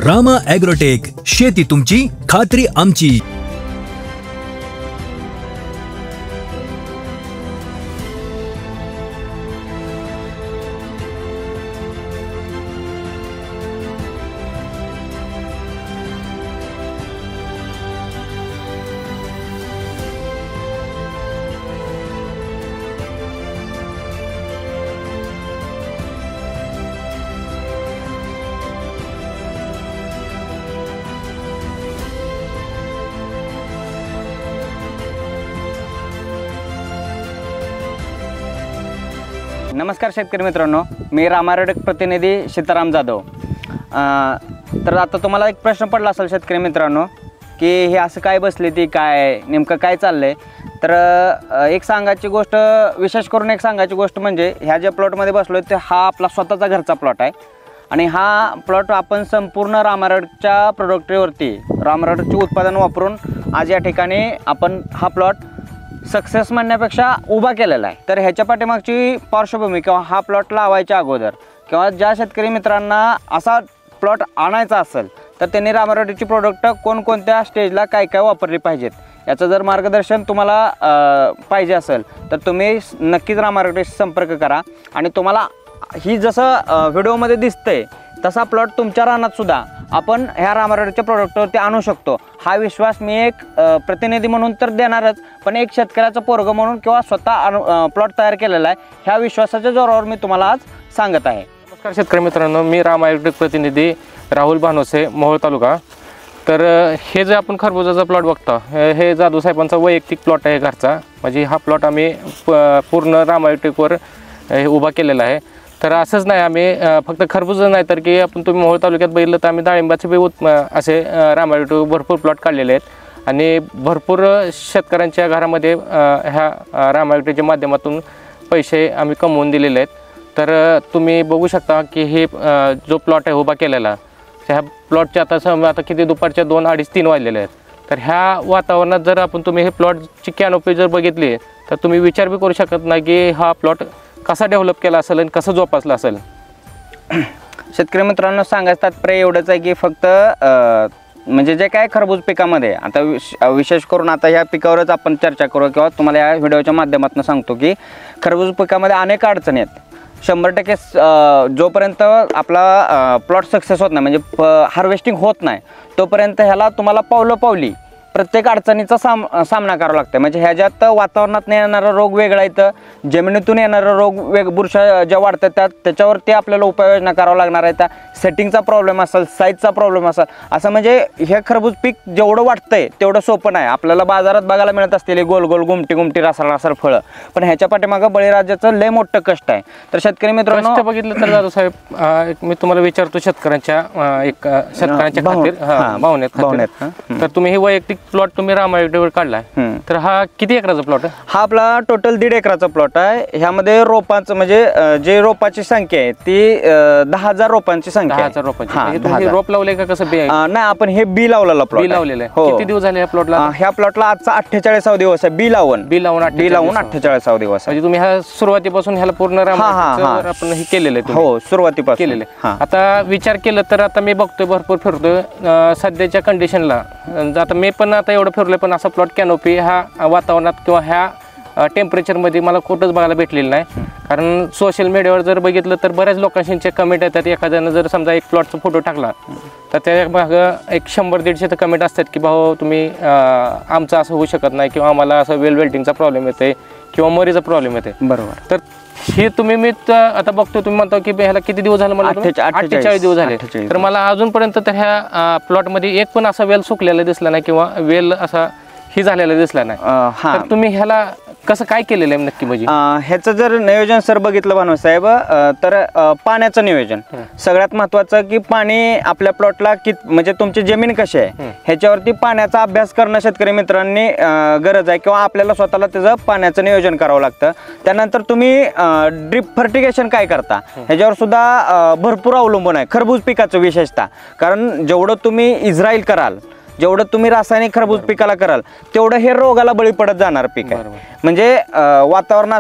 Rama agrotech, शेती तुमची, खात्री आमची. नमस्कार शेतकरी मित्रांनो, मी रामा ॲग्रोटेक प्रतिनिधी सीताराम जाधव. तर आता तुम्हाला एक प्रश्न पडला असेल शेतकरी मित्रांनो, की हे असं काय बसले ती काय नेमकं काय चाललंय. तर एक सांगायची गोष्ट, विशेष करून एक सांगायची गोष्ट म्हणजे ह्या ज्या प्लॉटमध्ये बसलो आहे ते हा आपला स्वतःचा घरचा प्लॉट आहे. आणि हा प्लॉट आपण संपूर्ण रामा ॲग्रोटेकच्या प्रोडक्टवरती, रामा ॲग्रोटेकचे उत्पादन वापरून आज या ठिकाणी आपण हा प्लॉट सक्सेस म्हणण्यापेक्षा उभा केलेला आहे. तर ह्याच्या पाठीमागची पार्श्वभूमी किंवा हा प्लॉट लावायच्या अगोदर किंवा ज्या शेतकरी मित्रांना असा प्लॉट आणायचा असेल तर त्यांनी रामा ॲग्रोटेकची प्रोडक्ट कोणकोणत्या स्टेजला काय काय वापरली पाहिजेत याचं जर मार्गदर्शन तुम्हाला पाहिजे असेल तर तुम्ही नक्कीच रामा ॲग्रोटेकशी संपर्क करा. आणि तुम्हाला ही जसं व्हिडिओमध्ये दिसतंय तसा प्लॉट तुमच्या रानातसुद्धा आपण ह्या रामा ॲग्रोटेकच्या प्रोडक्टवरती आणू शकतो. हा विश्वास मी एक प्रतिनिधी म्हणून तर देणारच, पण एक शेतकऱ्याचं पोरगं म्हणून किंवा स्वतः प्लॉट तयार केलेला आहे ह्या विश्वासाच्या जोरावर मी तुम्हाला आज सांगत आहे. नमस्कार शेतकरी मित्रांनो, मी रामा ॲग्रोटेक प्रतिनिधी राहुल भानोसे, मोहोळ तालुका. तर हे जे आपण खरबुजाचा प्लॉट बघतो हे जाधव साहेबांचा वैयक्तिक प्लॉट आहे घरचा. म्हणजे हा प्लॉट आम्ही पूर्ण रामा ॲग्रोटेकवर उभा केलेला आहे. तर असंच नाही, आम्ही फक्त खरबूज नाही तर की आपण तुम्ही मोहोळ तालुक्यात बघितलं तर आम्ही डाळिंबाचे बी असे रामा ॲग्रोटेक भरपूर प्लॉट काढलेले आहेत आणि भरपूर शेतकऱ्यांच्या घरामध्ये ह्या रामा ॲग्रोटेकच्या माध्यमातून पैसे आम्ही कमवून दिलेले आहेत. तर तुम्ही बघू शकता की हे जो प्लॉट आहे उभा केलेला, ह्या प्लॉटच्या आता किती दुपारच्या 2, 2:30, 3 वाजलेले आहेत. तर ह्या वातावरणात जर आपण तुम्ही हे प्लॉटची कॅनोपी जर बघितली तर तुम्ही विचार बी करू शकत नाही की हा प्लॉट कसा डेव्हलप केला असेल आणि कसं जोपासला असेल. शेतकरी मित्रांनो, सांगायचं तात्पर्य एवढंच आहे की फक्त म्हणजे जे काय खरबूज पिकामध्ये आता विशेष करून आता ह्या पिकावरच आपण चर्चा करू किंवा तुम्हाला या व्हिडिओच्या माध्यमातून सांगतो की खरबूज पिकामध्ये अनेक अडचणी आहेत. 100% जोपर्यंत आपला प्लॉट सक्सेस होत नाही म्हणजे हार्वेस्टिंग होत नाही तोपर्यंत ह्याला तुम्हाला पावली प्रत्येक अडचणीचा सामना करावा लागतो. म्हणजे ह्याच्यात वातावरणात येणारा रोग वेगळा येतं, जमिनीतून येणारा रोग बुरशा ज्या वाढतात त्याच्यावरती आपल्याला उपाययोजना करावं लागणार आहे. त्या सेटिंगचा प्रॉब्लेम असेल, साईजचा प्रॉब्लेम असेल, असं म्हणजे हे खरबूज पीक जेवढं वाटतंय तेवढं सोपं नाही. आपल्याला बाजारात बघायला मिळत असलेली गोल गोल गुमटी रासाळ फळं, पण ह्याच्या पाठीमागं बळीराजाचं लय मोठं कष्ट आहे. तर शेतकरी मित्रांनो बघितलं तर जाधव साहेब, मी तुम्हाला विचारतो शेतकऱ्यांच्या भावनेत, तर तुम्ही हे वैयक्तिक प्लॉट तुम्ही रामा ॲग्रोटेकवर काढलाय, तर हा किती एकराचा प्लॉट आहे? हा आपला टोटल 1.5 एकराचा प्लॉट आहे. ह्यामध्ये रोपांचं म्हणजे जे रोपाची संख्या आहे ती 10,000 रोपांची संख्या आहे. 10,000 रोपांची. रोप लावले का कसं? नाही, आपण हे बी लावलेला प्लॉट लावलेलं आहे. किती दिवस झाले या प्लॉटला? ह्या प्लॉटला आजचा 48वा दिवस आहे. बी लावून 48वा दिवस. म्हणजे तुम्ही ह्या सुरुवातीपासून ह्याला पूर्ण आपण हे केलेलं आहे? हो, सुरुवातीपासून केलेलं आहे. आता विचार केलं तर आता मी बघतोय भरपूर फिरतोय सध्याच्या कंडिशनला. आता मी पण आता एवढं फिरलोय पण असा प्लॉट कॅनोपी ह्या वातावरणात किंवा ह्या टेम्परेचरमध्ये मला कुठंच बघायला भेटलेलं नाही. कारण सोशल मीडियावर जर बघितलं तर बऱ्याच लोकांचे कमेंट येतात. एखाद्यानं जर समजा एक प्लॉटचा फोटो टाकला तर त्या मागं एक 100-150 तर कमेंट असतात की भाऊ तुम्ही आमचं असं होऊ शकत नाही किंवा आम्हाला असं वेल्टिंगचा प्रॉब्लेम येते किंवा मरीचा प्रॉब्लेम येते. बरोबर. तर हे तुम्ही मी आता बघतो तुम्ही म्हणता की ह्याला किती दिवस झाले? मला 48 दिवस झाले. तर मला अजूनपर्यंत तर ह्या प्लॉटमध्ये एक पण असा वेल सुकलेला दिसला नाही किंवा वेल असा ही झालेला दिसला नाही. तर तुम्ही ह्याला कसं काय केलेलं आहे नक्की? म्हणजे ह्याचं जर नियोजन सर बघितलं भानोसे साहेब तर पाण्याचं नियोजन सगळ्यात महत्त्वाचं की पाणी आपल्या प्लॉटला म्हणजे तुमची जमीन कशी आहे ह्याच्यावरती पाण्याचा अभ्यास करणं शेतकरी मित्रांनी गरज आहे किंवा आपल्याला स्वतःला त्याचं पाण्याचं नियोजन करावं लागतं. त्यानंतर तुम्ही ड्रिप फर्टिगेशन काय करता ह्याच्यावर सुद्धा भरपूर अवलंबून आहे खरबूज पिकाचं विशेषतः. कारण जेवढं तुम्ही इस्राईल कराल, जेवढं तुम्ही रासायनिक खरबूज पिकाला कराल तेवढं हे रोगाला बळी पडत जाणार पीक आहे. म्हणजे वातावरण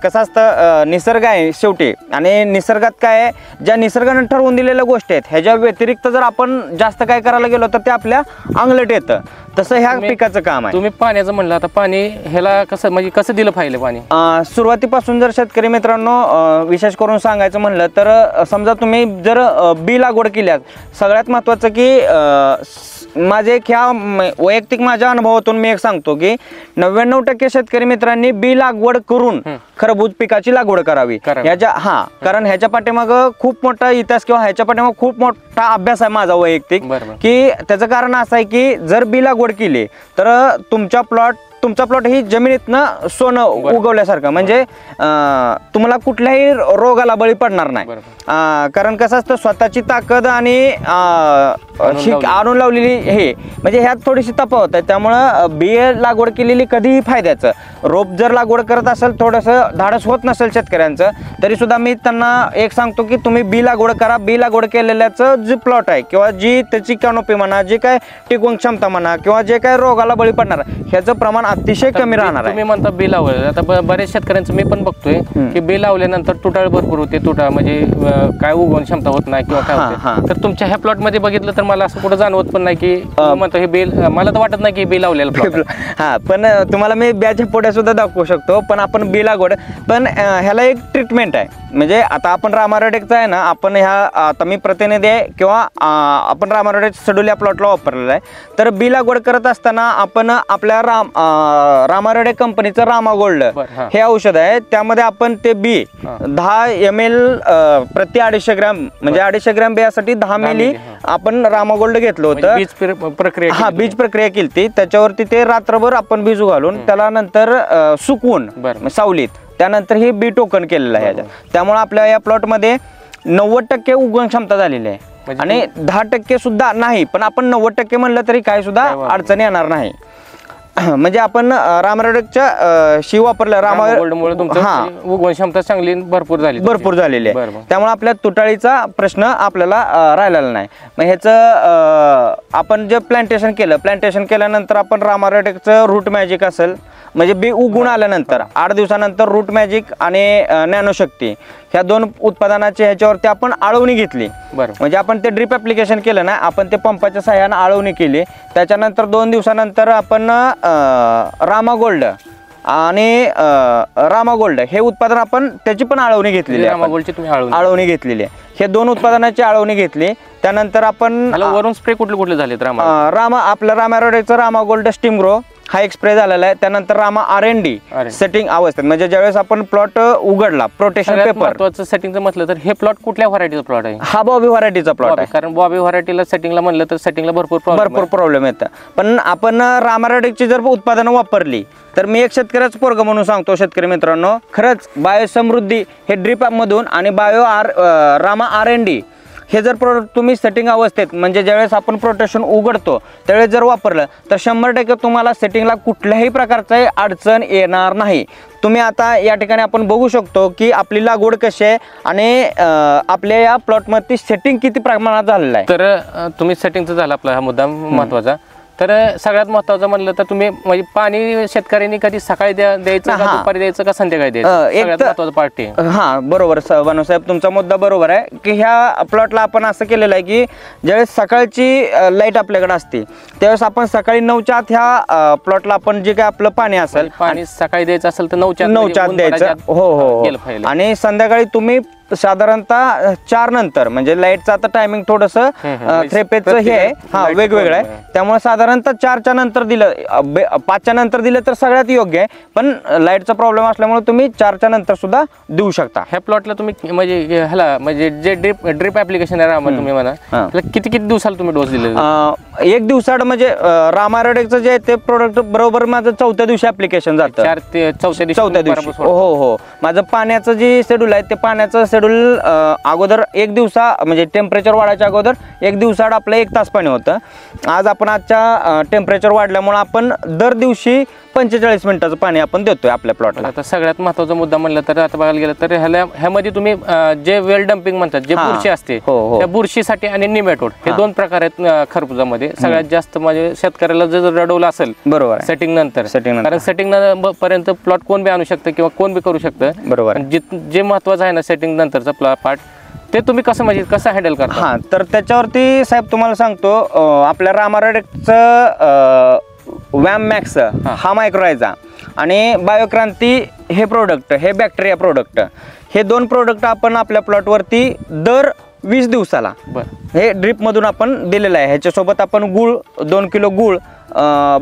कसं असतं, निसर्ग आहे शेवटी, आणि निसर्गात काय आहे, ज्या निसर्गाने ठरवून दिलेल्या गोष्टी आहेत ह्याच्या व्यतिरिक्त जर आपण जास्त काय करायला गेलो तर ते आपल्या अंगलट येतं. तसं ह्या पिकाचं काम आहे. तुम्ही पाण्याचं म्हणलं, आता पाणी ह्याला कसं म्हणजे कसं दिलं पाहिजे पाणी? सुरुवातीपासून जर शेतकरी मित्रांनो विशेष करून सांगायचं म्हणलं तर समजा तुम्ही जर बी लागवड केल्यास, सगळ्यात महत्त्वाचं की माझे ह्या वैयक्तिक माझ्या अनुभवातून मी एक सांगतो की 99% शेतकरी मित्रांनी बी लागवड करून खरबूज पिकाची लागवड करावी. कारण ह्याच्या पाठीमागं खूप मोठा इतिहास किंवा ह्याच्या पाठीमागं खूप मोठा अभ्यास आहे माझा वैयक्तिक, की त्याचं कारण असं आहे की जर बी लागवड केली तर तुमचा प्लॉट ही जमिनीतनं सोनं उगवल्यासारखं, म्हणजे तुम्हाला कुठल्याही रोगाला बळी पडणार नाही. कारण कसं असतं, स्वतःची ताकद आणि आणून लावलेली हे म्हणजे ह्यात थोडीशी तफावत आहे. त्यामुळं बी लागवड केलेली कधीही फायद्याचं. रोप जर लागवड करत असेल, थोडंसं धाडस होत नसेल शेतकऱ्यांचं, तरी सुद्धा मी त्यांना एक सांगतो की तुम्ही बी लागवड करा. बी लागवड केलेल्याचं जे प्लॉट आहे किंवा जी त्याची कॅनोपी म्हणा, जे काय टिकवून क्षमता म्हणा, किंवा जे काय रोगाला बळी पडणार ह्याचं प्रमाण अतिशय कमी राहणार आहे. तुम्ही म्हणता बी लावलं, आता बऱ्याच शेतकऱ्यांचं मी पण बघतोय की बी लावल्यानंतर तुटाळ भरपूर होते, म्हणजे काय उगवण क्षमता होत नाही किंवा काय होते. तर तुमच्या ह्या प्लॉट मध्ये बघितलं तर मला असं कुठं जाणवत पण नाही की म्हणतो हे बी, मला तर वाटत नाही की बी लावलेलं. पण तुम्हाला मी ब्याच्या पुढे सुद्धा दाखवू शकतो. पण आपण बी लागवड, पण ह्याला एक ट्रीटमेंट आहे. म्हणजे आता आपण रामारोडेकचा आहे ना, आपण आता मी प्रतिनिधी आहे किंवा आपण रामारोडेक शेड्यूल या प्लॉटला वापरलेला आहे. तर बी लागवड करत असताना आपण आपल्या रामारोडेक कंपनीचं रामा गोल्ड हे औषध आहे, त्यामध्ये आपण ते बी 10 ml प्रति 250 ग्रॅम, म्हणजे 250 ग्रॅम बियासाठी 10 मिली आपण रामा गोल्ड घेतलं होतं. बीज प्रक्रिया केली ती, त्याच्यावरती ते रात्रभर आपण बीज घालून त्याला नंतर सुकवून सावलीत त्यानंतर हे बी टोकन केलेलं आहे. त्यामुळे आपल्या या प्लॉटमध्ये 90% उगवण क्षमता झालेली आहे आणि 10% सुद्धा नाही, पण आपण 90% म्हणलं तरी काय सुद्धा अडचण येणार नाही. म्हणजे आपण रामारोडेकच्या शी वापरल्या गोल्डमुळे उगवण क्षमता चांगली भरपूर झालेली आहे. त्यामुळे आपल्या तुटाळीचा प्रश्न आपल्याला राहिलेला नाही. मग ह्याचं आपण जे प्लांटेशन केल्यानंतर आपण रामारोडेकचं रूट मॅजिक असेल, म्हणजे बी उगवून आल्यानंतर 8 दिवसानंतर रूट मॅजिक आणि नॅनोशक्ती ह्या 2 उत्पादनाचे ह्याच्यावरती आपण आळवणी घेतली. म्हणजे आपण ते ड्रिप ऍप्लिकेशन केलं ना, आपण ते पंपाच्या सहाय्याने आळवणी केली. त्याच्यानंतर 2 दिवसानंतर आपण रामा गोल्ड आणि रामा गोल्ड हे उत्पादन आपण त्याची पण आळवणी घेतलेली आहे. आळवणी घेतलेली आहे. हे 2 उत्पादनाची आळवणी घेतली. त्यानंतर आपण वरून स्प्रे कुठले झाले? आपलं रामारोडेकचं रामा गोल्ड स्टीम ग्रो हा एक स्प्रे झालेला आहे. त्यानंतर रामा R&D सेटिंग अवस्थेत, म्हणजे ज्यावेळेस आपण प्लॉट उघडला प्रोटेक्शन पेपर सेटिंगचं म्हटलं तर हे प्लॉट कुठल्या व्हरायटीचा प्लॉट आहे? हा बॉबी व्हरायटीचा प्लॉट आहे. कारण बॉबी व्हरायटीला सेटिंगला म्हणलं तर सेटिंगला भरपूर प्रॉब्लेम येतात. पण आपण रामारोडेकची जर उत्पादनं वापरली तर मी एक शेतकऱ्याचं पोरग म्हणून सांगतो शेतकरी मित्रांनो, खरंच बायोसमृद्धी हे ड्रिप मधून आणि रामा R&D हे जर प्रोडक्ट तुम्ही सेटिंग अवस्थेत, म्हणजे ज्यावेळेस आपण प्रोटेक्शन उघडतो त्यावेळेस जर वापरलं तर 100% तुम्हाला सेटिंगला कुठल्याही प्रकारची अडचण येणार नाही. तुम्ही आता या ठिकाणी आपण बघू शकतो की आपली लागवड कशी आहे आणि आपल्या या प्लॉटमध्ये सेटिंग किती प्रमाणात झालेलं आहे. तर तुम्ही सेटिंगचा झाला आपला हा मुद्दा महत्वाचा. तर सगळ्यात महत्त्वाचं म्हणलं तर तुम्ही म्हणजे पाणी शेतकऱ्यांनी कधी सकाळी द्यायचं का दुपारी द्यायचं का संध्याकाळी द्यायचं? सगळ्यात महत्त्वाचं पार्ट आहे. हा बरोबर साहेब, तुमचा मुद्दा बरोबर आहे की ह्या प्लॉटला आपण असं केलेलं आहे की ज्यावेळेस सकाळची लाईट आपल्याकडे असते त्यावेळेस आपण सकाळी 9च्या आत ह्या प्लॉटला आपण जे काय आपलं पाणी असेल, पाणी सकाळी द्यायचं असेल तर 9च्या आत द्यायचं. हो. आणि संध्याकाळी तुम्ही साधारणतः 4 नंतर, म्हणजे लाईटचं आता टायमिंग थोडंसं थ्रेपेजचं हे आहे वेगवेगळं आहे, त्यामुळे साधारणतः 4च्या नंतर दिलं, 5च्या नंतर दिलं तर सगळ्यात योग्य आहे. पण लाईटचा प्रॉब्लेम असल्यामुळे तुम्ही 4च्या नंतर सुद्धा देऊ शकता. ह्या प्लॉटला तुम्ही म्हणजे ह्याला म्हणजे जे ड्रिप ऍप्लिकेशन आहे रामा, तुम्ही म्हणा किती दिवसाला तुम्ही डोस दिले? 1 दिवसाड, म्हणजे रामारोडेकचं जे ते प्रोडक्ट बरोबर माझं 4थ्या दिवशी ऍप्लिकेशन जातं. 4 ते 4थ्या दिवशी. हो. माझं पाण्याचं जे शेड्यूल आहे ते पाण्याचं शेड्यूल अगोदर 1 दिवसा, म्हणजे टेम्परेचर वाढायच्या अगोदर 1 दिवसाड आपलं 1 तास पाणी होतं. आज आपण आजच्या टेम्परेचर वाढल्यामुळे आपण दर दिवशी 45 मिनिटाचं पाणी आपण देतोय आपल्या प्लॉटला. आता सगळ्यात महत्त्वाचा मुद्दा म्हणलं तर आता बघायला गेलं तर ह्यामध्ये तुम्ही जे वेल डम्पिंग म्हणतात, जे हा. बुरशी असते हो. त्या बुरशीसाठी आणि निमॅटोड हे दोन प्रकार आहेत खरबुजामध्ये. सगळ्यात जास्त म्हणजे शेतकऱ्याला जर रडवलं असेल बरोबर आहे. सेटिंग नंतर, कारण सेटिंग पर्यंत प्लॉट कोण बी आणू शकतं किंवा कोण बी करू शकतं. बरोबर. जे महत्वाचं आहे ना सेटिंग नंतरचा पार्ट, ते तुम्ही कसं म्हणजे कसं हँडल करता? हा, तर त्याच्यावरती साहेब तुम्हाला सांगतो, आपल्या रामारोडेकचं वॅम मॅक्स हा मायक्रोरायझा आणि बायोक्रांती हे प्रोडक्ट, हे बॅक्टेरिया प्रोडक्ट, हे दोन प्रोडक्ट आपण आपल्या प्लॉटवरती दर 20 दिवसाला हे ड्रीपमधून आपण दिलेलं आहे. ह्याच्यासोबत आपण गूळ 2 किलो गूळ,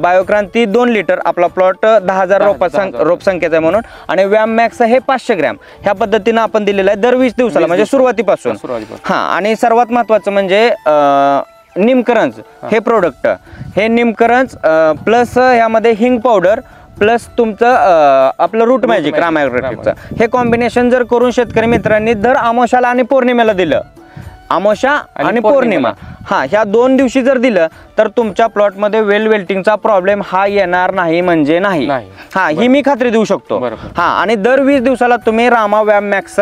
बायोक्रांती 2 लिटर, आपला प्लॉट 10,000 रोपसंख्येचा आहे म्हणून, आणि वॅम मॅक्स हे 500 ग्रॅम ह्या पद्धतीनं आपण दिलेलं आहे दर 20 दिवसाला, म्हणजे सुरुवातीपासून. हा, आणि सर्वात महत्त्वाचं म्हणजे निमकरंज हे प्रोडक्ट, हे निमकरंज प्लस ह्यामध्ये हिंग पावडर प्लस तुमचं आपलं रूट मॅजिक रामायग्रोटेकचं, हे कॉम्बिनेशन जर करून शेतकरी मित्रांनी दर अमावस्याला आणि पौर्णिमेला दिलं, अमावस्या आणि पौर्णिमा, हा, ह्या 2 दिवशी जर दिलं तर तुमच्या प्लॉटमध्ये वेल वेल्टिंगचा प्रॉब्लेम हा येणार नाही म्हणजे नाही. हा, ही मी खात्री देऊ शकतो. हा, आणि दर 20 दिवसाला तुम्ही रामा वॅम मॅक्स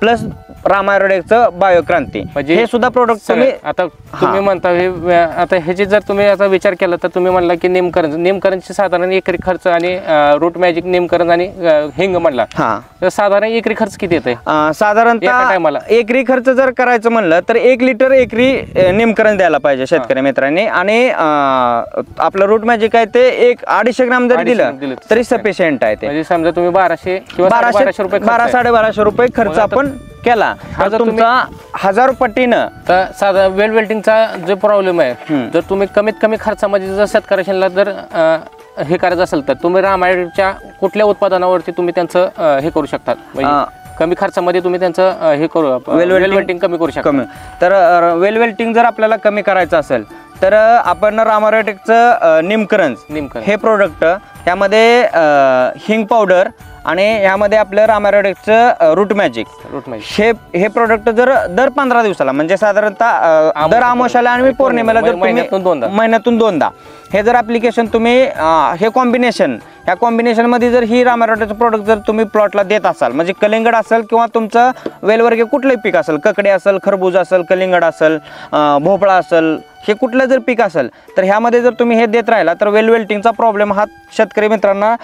प्लस रामायरोडेकचं बायोक्रांती हे सुद्धा प्रोडक्ट तुम्ही आता तुम्ही म्हणता हे, आता ह्याची जर तुम्ही आता विचार केला तर तुम्ही म्हणला की निमकरंजची साधारण एकरी खर्च आणि रूट मॅजिक निमकरंज आणि हिंग म्हणला, हा, तर साधारण एकरी खर्च किती येते? साधारणतः एकरी खर्च जर करायचं म्हणलं तर 1 लिटर एकरी निमकरंज द्यायला पाहिजे शेतकरी मित्रांनी, आणि आपलं रूट मॅजिक आहे ते 250 ग्राम जरी दिलं तरी सफिशियंट आहे ते. म्हणजे समजा तुम्ही 1200 किंवा 1200 रुपये, 1200-1250 रुपये खर्च आपण केला तर तुमचा 1000 पटीनं. तर साधा वेल वेल्टिंगचा जो प्रॉब्लेम आहे, जर तुम्ही कमीत कमी खर्चामध्ये जर शेतकऱ्याला जर हे करायचं असेल तर तुम्ही रामायणच्या कुठल्या उत्पादनावरती तुम्ही त्यांचं हे करू शकता, म्हणजे कमी खर्चामध्ये तुम्ही त्यांचं हे करू वेल वेल्टिंग कमी करू शकता. तर वेल वेल्टिंग जर आपल्याला कमी करायचं असेल तर आपण रामारोटेकचं निमकरंज हे प्रोडक्ट, ह्यामध्ये हिंग पावडर आणि ह्यामध्ये आपलं रामारोडेकचं रूट मॅजिक हे प्रोडक्ट जर दर 15 दिवसाला, म्हणजे साधारणतः दर अमावस्याला आणि पौर्णिमेला जर महिन्यातून दोनदा हे जर ऍप्लिकेशन तुम्ही हे कॉम्बिनेशन, ह्या कॉम्बिनेशनमध्ये जर ही रामारोडेकचं प्रोडक्ट जर तुम्ही प्लॉटला देत असाल, म्हणजे कलिंगड असेल किंवा तुमचं वेलवर्गीय कुठलंही पीक असेल, ककडे असेल, खरबूज असेल, कलिंगड असेल, भोपळा असेल, हे कुठलं जर पीक असेल तर ह्यामध्ये जर तुम्ही हे देत राहिला तर वेल वेल्टिंगचा प्रॉब्लेम हा शेतकरी मित्रांना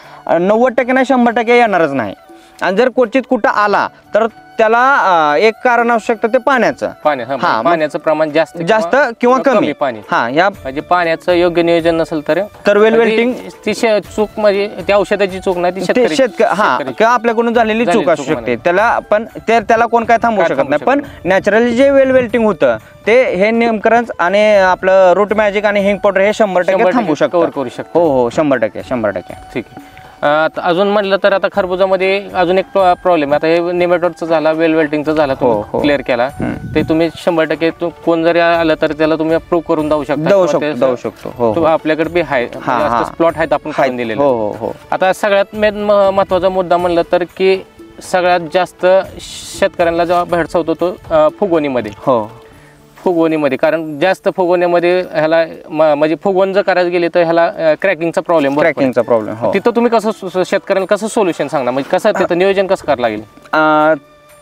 90% नाही 100% येणारच नाही. आणि जर क्वचित कुठं आला तर त्याला एक कारण असू शकतं ते पाण्याचं. पाण्याचं प्रमाण जास्त किंवा कमी पाणी, हा, या म्हणजे पाण्याचं योग्य नियोजन नसेल तर वेल वेल्टिंग ती चूक, म्हणजे त्या औषधाची चूक नाही, ती किंवा आपल्याकडून झालेली चूक असू शकते. त्याला कोण काय थांबवू शकत नाही. पण नॅचरली जे वेल वेल्टिंग होतं ते हे निमकरंज आणि आपलं रूट मॅजिक आणि हिंग पावडर हे 100% थांबवू शकतो, करू शकतो. हो, 100%. ठीक आहे. अजून म्हटलं तर आता खरबुजामध्ये अजून एक प्रॉब्लेम, आता हे निमॅटोडचा झाला, वेल वेल्टिंगचा झाला, तुम्ही क्लिअर केला, ते तुम्ही 100% कोण जरी आलं तर त्याला तुम्ही प्रूव्ह करून देऊ शकतो. आपल्याकडे बी आहे, प्लॉट आहेत आपण काढून दिलेले. आता सगळ्यात महत्वाचा मुद्दा म्हणलं तर की सगळ्यात जास्त शेतकऱ्यांना जेव्हा भेडसावतो तो फुगवणीमध्ये, कारण जास्त फुगवण्यामध्ये ह्याला म्हणजे फुगवण जर करायला गेले तर ह्याला क्रॅकिंगचा प्रॉब्लेम, तिथं तुम्ही कसं शेतकऱ्यांना कसं सोल्युशन सांगणार, म्हणजे कसं तिथं नियोजन कसं करावं लागेल?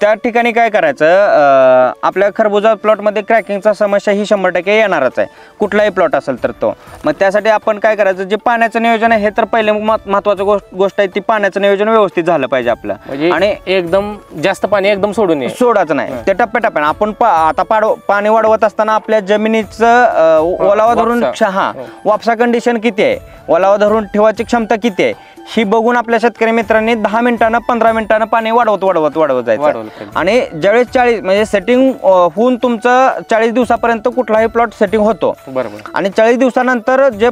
त्या ठिकाणी काय करायचं, आपल्या खरबुजा प्लॉटमध्ये क्रॅकिंगचा समस्या ही 100% येणारच आहे, कुठलाही प्लॉट असेल तर तो. मग त्यासाठी आपण काय करायचं, जे पाण्याचं नियोजन आहे हे तर पहिले महत्वाची गोष्ट आहे, ती पाण्याचं नियोजन व्यवस्थित झालं पाहिजे आपलं. आणि एकदम जास्त पाणी एकदम सोडायचं नाही, ते टप्प्याटप्प्याने आपण आता पाणी वाढवत असताना आपल्या जमिनीचं ओलावा धरून, वापसा कंडिशन किती आहे, ओलावा धरून ठेवायची क्षमता किती आहे ही बघून आपल्या शेतकरी मित्रांनी 10 मिनिटानं 15 मिनिटानं पाणी वाढवत जायचं. आणि ज्यावेळेस 40 म्हणजे सेटिंग होऊन तुमचं 40 दिवसापर्यंत कुठलाही प्लॉट सेटिंग होतो, बरोबर. आणि 40 दिवसानंतर जे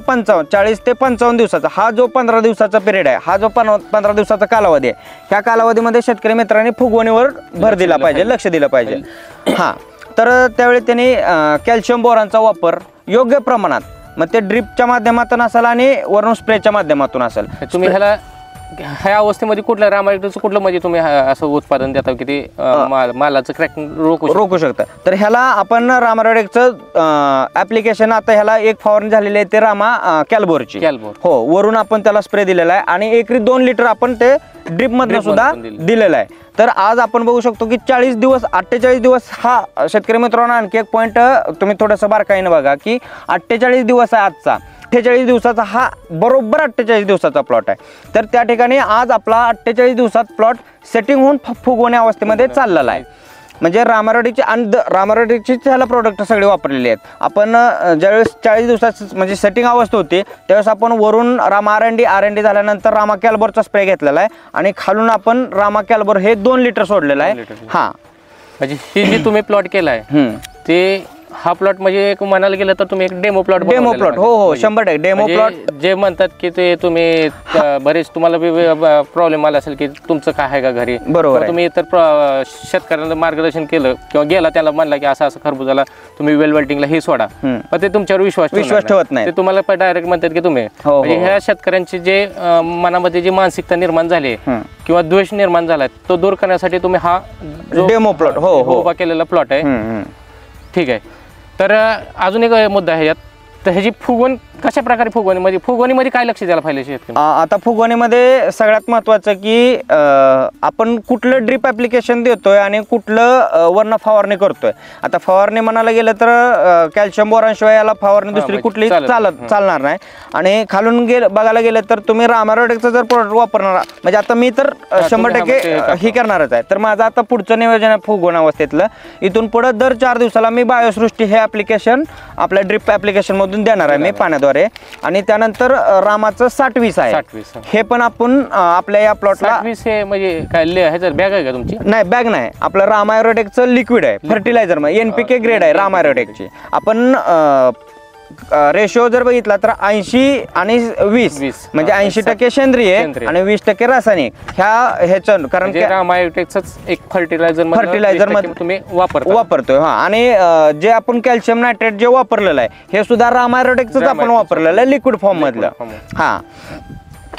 40 ते 55 दिवसाचा हा जो 15 दिवसाचा पिरियड आहे, हा जो 15 दिवसाचा कालावधी आहे, ह्या कालावधीमध्ये शेतकरी मित्रांनी फुगवणीवर भर दिला पाहिजे, लक्ष दिलं पाहिजे. हा, तर त्यावेळी त्यांनी कॅल्शियम बोरानचा वापर योग्य प्रमाणात, मग ते ड्रिपच्या माध्यमातून असेल आणि वरून स्प्रेच्या माध्यमातून असेल. तुम्ही ह्याला ह्या अवस्थेमध्ये कुठलं रामायग्रोचं कुठलं म्हणजे तुम्ही असं उत्पादन देता की ते मालाचं क्रॅकिंग रोखू शकता? तर ह्याला आपण रामारोडेकचं ऍप्लिकेशन आता ह्याला एक फवारणी झालेली आहे ते रामा कॅल्बोरची. हो, वरून आपण त्याला स्प्रे दिलेला आहे आणि एकरी 2 लिटर आपण ते ड्रिप मधनं सुद्धा दिलेलं आहे. तर आज आपण बघू शकतो की 40 दिवस 48 दिवस हा शेतकरी मित्रांनो आणखी एक पॉईंट तुम्ही थोडंसं बारकाईनं बघा की 48 दिवस आहे आजचा. 48 दिवसाचा हा बरोबर 48 दिवसाचा प्लॉट आहे. तर त्या ठिकाणी आज आपला 48 दिवसात प्लॉट सेटिंग होऊन फुगवण्या अवस्थेमध्ये चाललेला आहे. म्हणजे रामारोडीचे आणि रामारोडीचे ह्याला प्रोडक्ट सगळे वापरलेले आहेत. आपण ज्यावेळेस 40 दिवसात म्हणजे सेटिंग अवस्था होती त्यावेळेस आपण वरून रामा आर&डी झाल्यानंतर रामा कॅल्बोरचा स्प्रे घेतलेला आहे आणि खालून आपण रामा कॅल्बोर हे 2 लिटर सोडलेलं आहे. हा, म्हणजे हे जे तुम्ही प्लॉट केलाय ते हा प्लॉट म्हणजे एक म्हणायला गेलं तर तुम्ही एक डेमो प्लॉट. हो 100% डेमो प्लॉट. जे म्हणतात की ते तुम्ही बरेच तुम्हाला प्रॉब्लेम आला असेल की तुमचं काय आहे का घरी, बरोबर, तुम्ही इतर शेतकऱ्यांना मार्गदर्शन केलं किंवा गेला त्याला म्हणला की असं खरबुजाला तुम्ही वेल्टिंगला हे सोडा, पण ते तुमच्यावर विश्वास ठेवत नाही. ते तुम्हाला डायरेक्ट म्हणतात की तुम्ही ह्या शेतकऱ्यांची जे मनामध्ये जी मानसिकता निर्माण झाली किंवा द्वेष निर्माण झाला तो दूर करण्यासाठी तुम्ही हा डेमो प्लॉट उभा केलेला प्लॉट आहे. ठीक आहे. तर अजून एक मुद्दा आहे यात, तर ह्याची फुगवण कशा प्रकारे फुगवणीमध्ये फुगवणीमध्ये काय लक्ष द्यायला पाहिजे शेतकरी? आता फुगवणीमध्ये सगळ्यात महत्त्वाचं की आपण कुठलं ड्रिप ॲप्लिकेशन देतोय आणि कुठलं वरनं फवारणी करतोय. आता फवारणी म्हणायला गेलं तर कॅल्शियम बोरानशिवाय याला फवारणी दुसरी कुठली चालणार नाही. आणि खालून बघायला गेलं तर तुम्ही रामारोडेकचं जर प्रोडक्ट वापरणार म्हणजे आता मी तर 100% ही करणारच आहे. तर माझं आता पुढचं नियोजन आहे फुगवण अवस्थेतलं. इथून पुढं दर 4 दिवसाला मी बायोसृष्टी हे ॲप्लिकेशन आपल्या ड्रिप ॲप्लिकेशन मधून देणार आहे मी पाण्याद्वारे. आणि त्यानंतर रामाचं 60-20 आहे. हे पण आपण आपल्या या प्लॉटला 60-20 हे म्हणजे काय बॅग आहे का तुमची? नाही, बॅग नाही, आपलं रामारोडेकचं लिक्विड आहे, फर्टिलायझर मध्ये NPK ग्रेड आहे रामारोडेकची. आपण रेशो जर बघितला तर 80 आणि 20 म्हणजे 80% सेंद्रिय आणि 20% रासायनिक ह्याचं. कारण की रामायोटेकच एक फर्टिलायझर मध्ये तुम्ही वापरतोय. हा, आणि जे आपण कॅल्शियम नायट्रेट जे वापरलेलं आहे हे सुद्धा रामायोटेकच आपण वापरलेलं आहे लिक्विड फॉर्म मधलं. हा,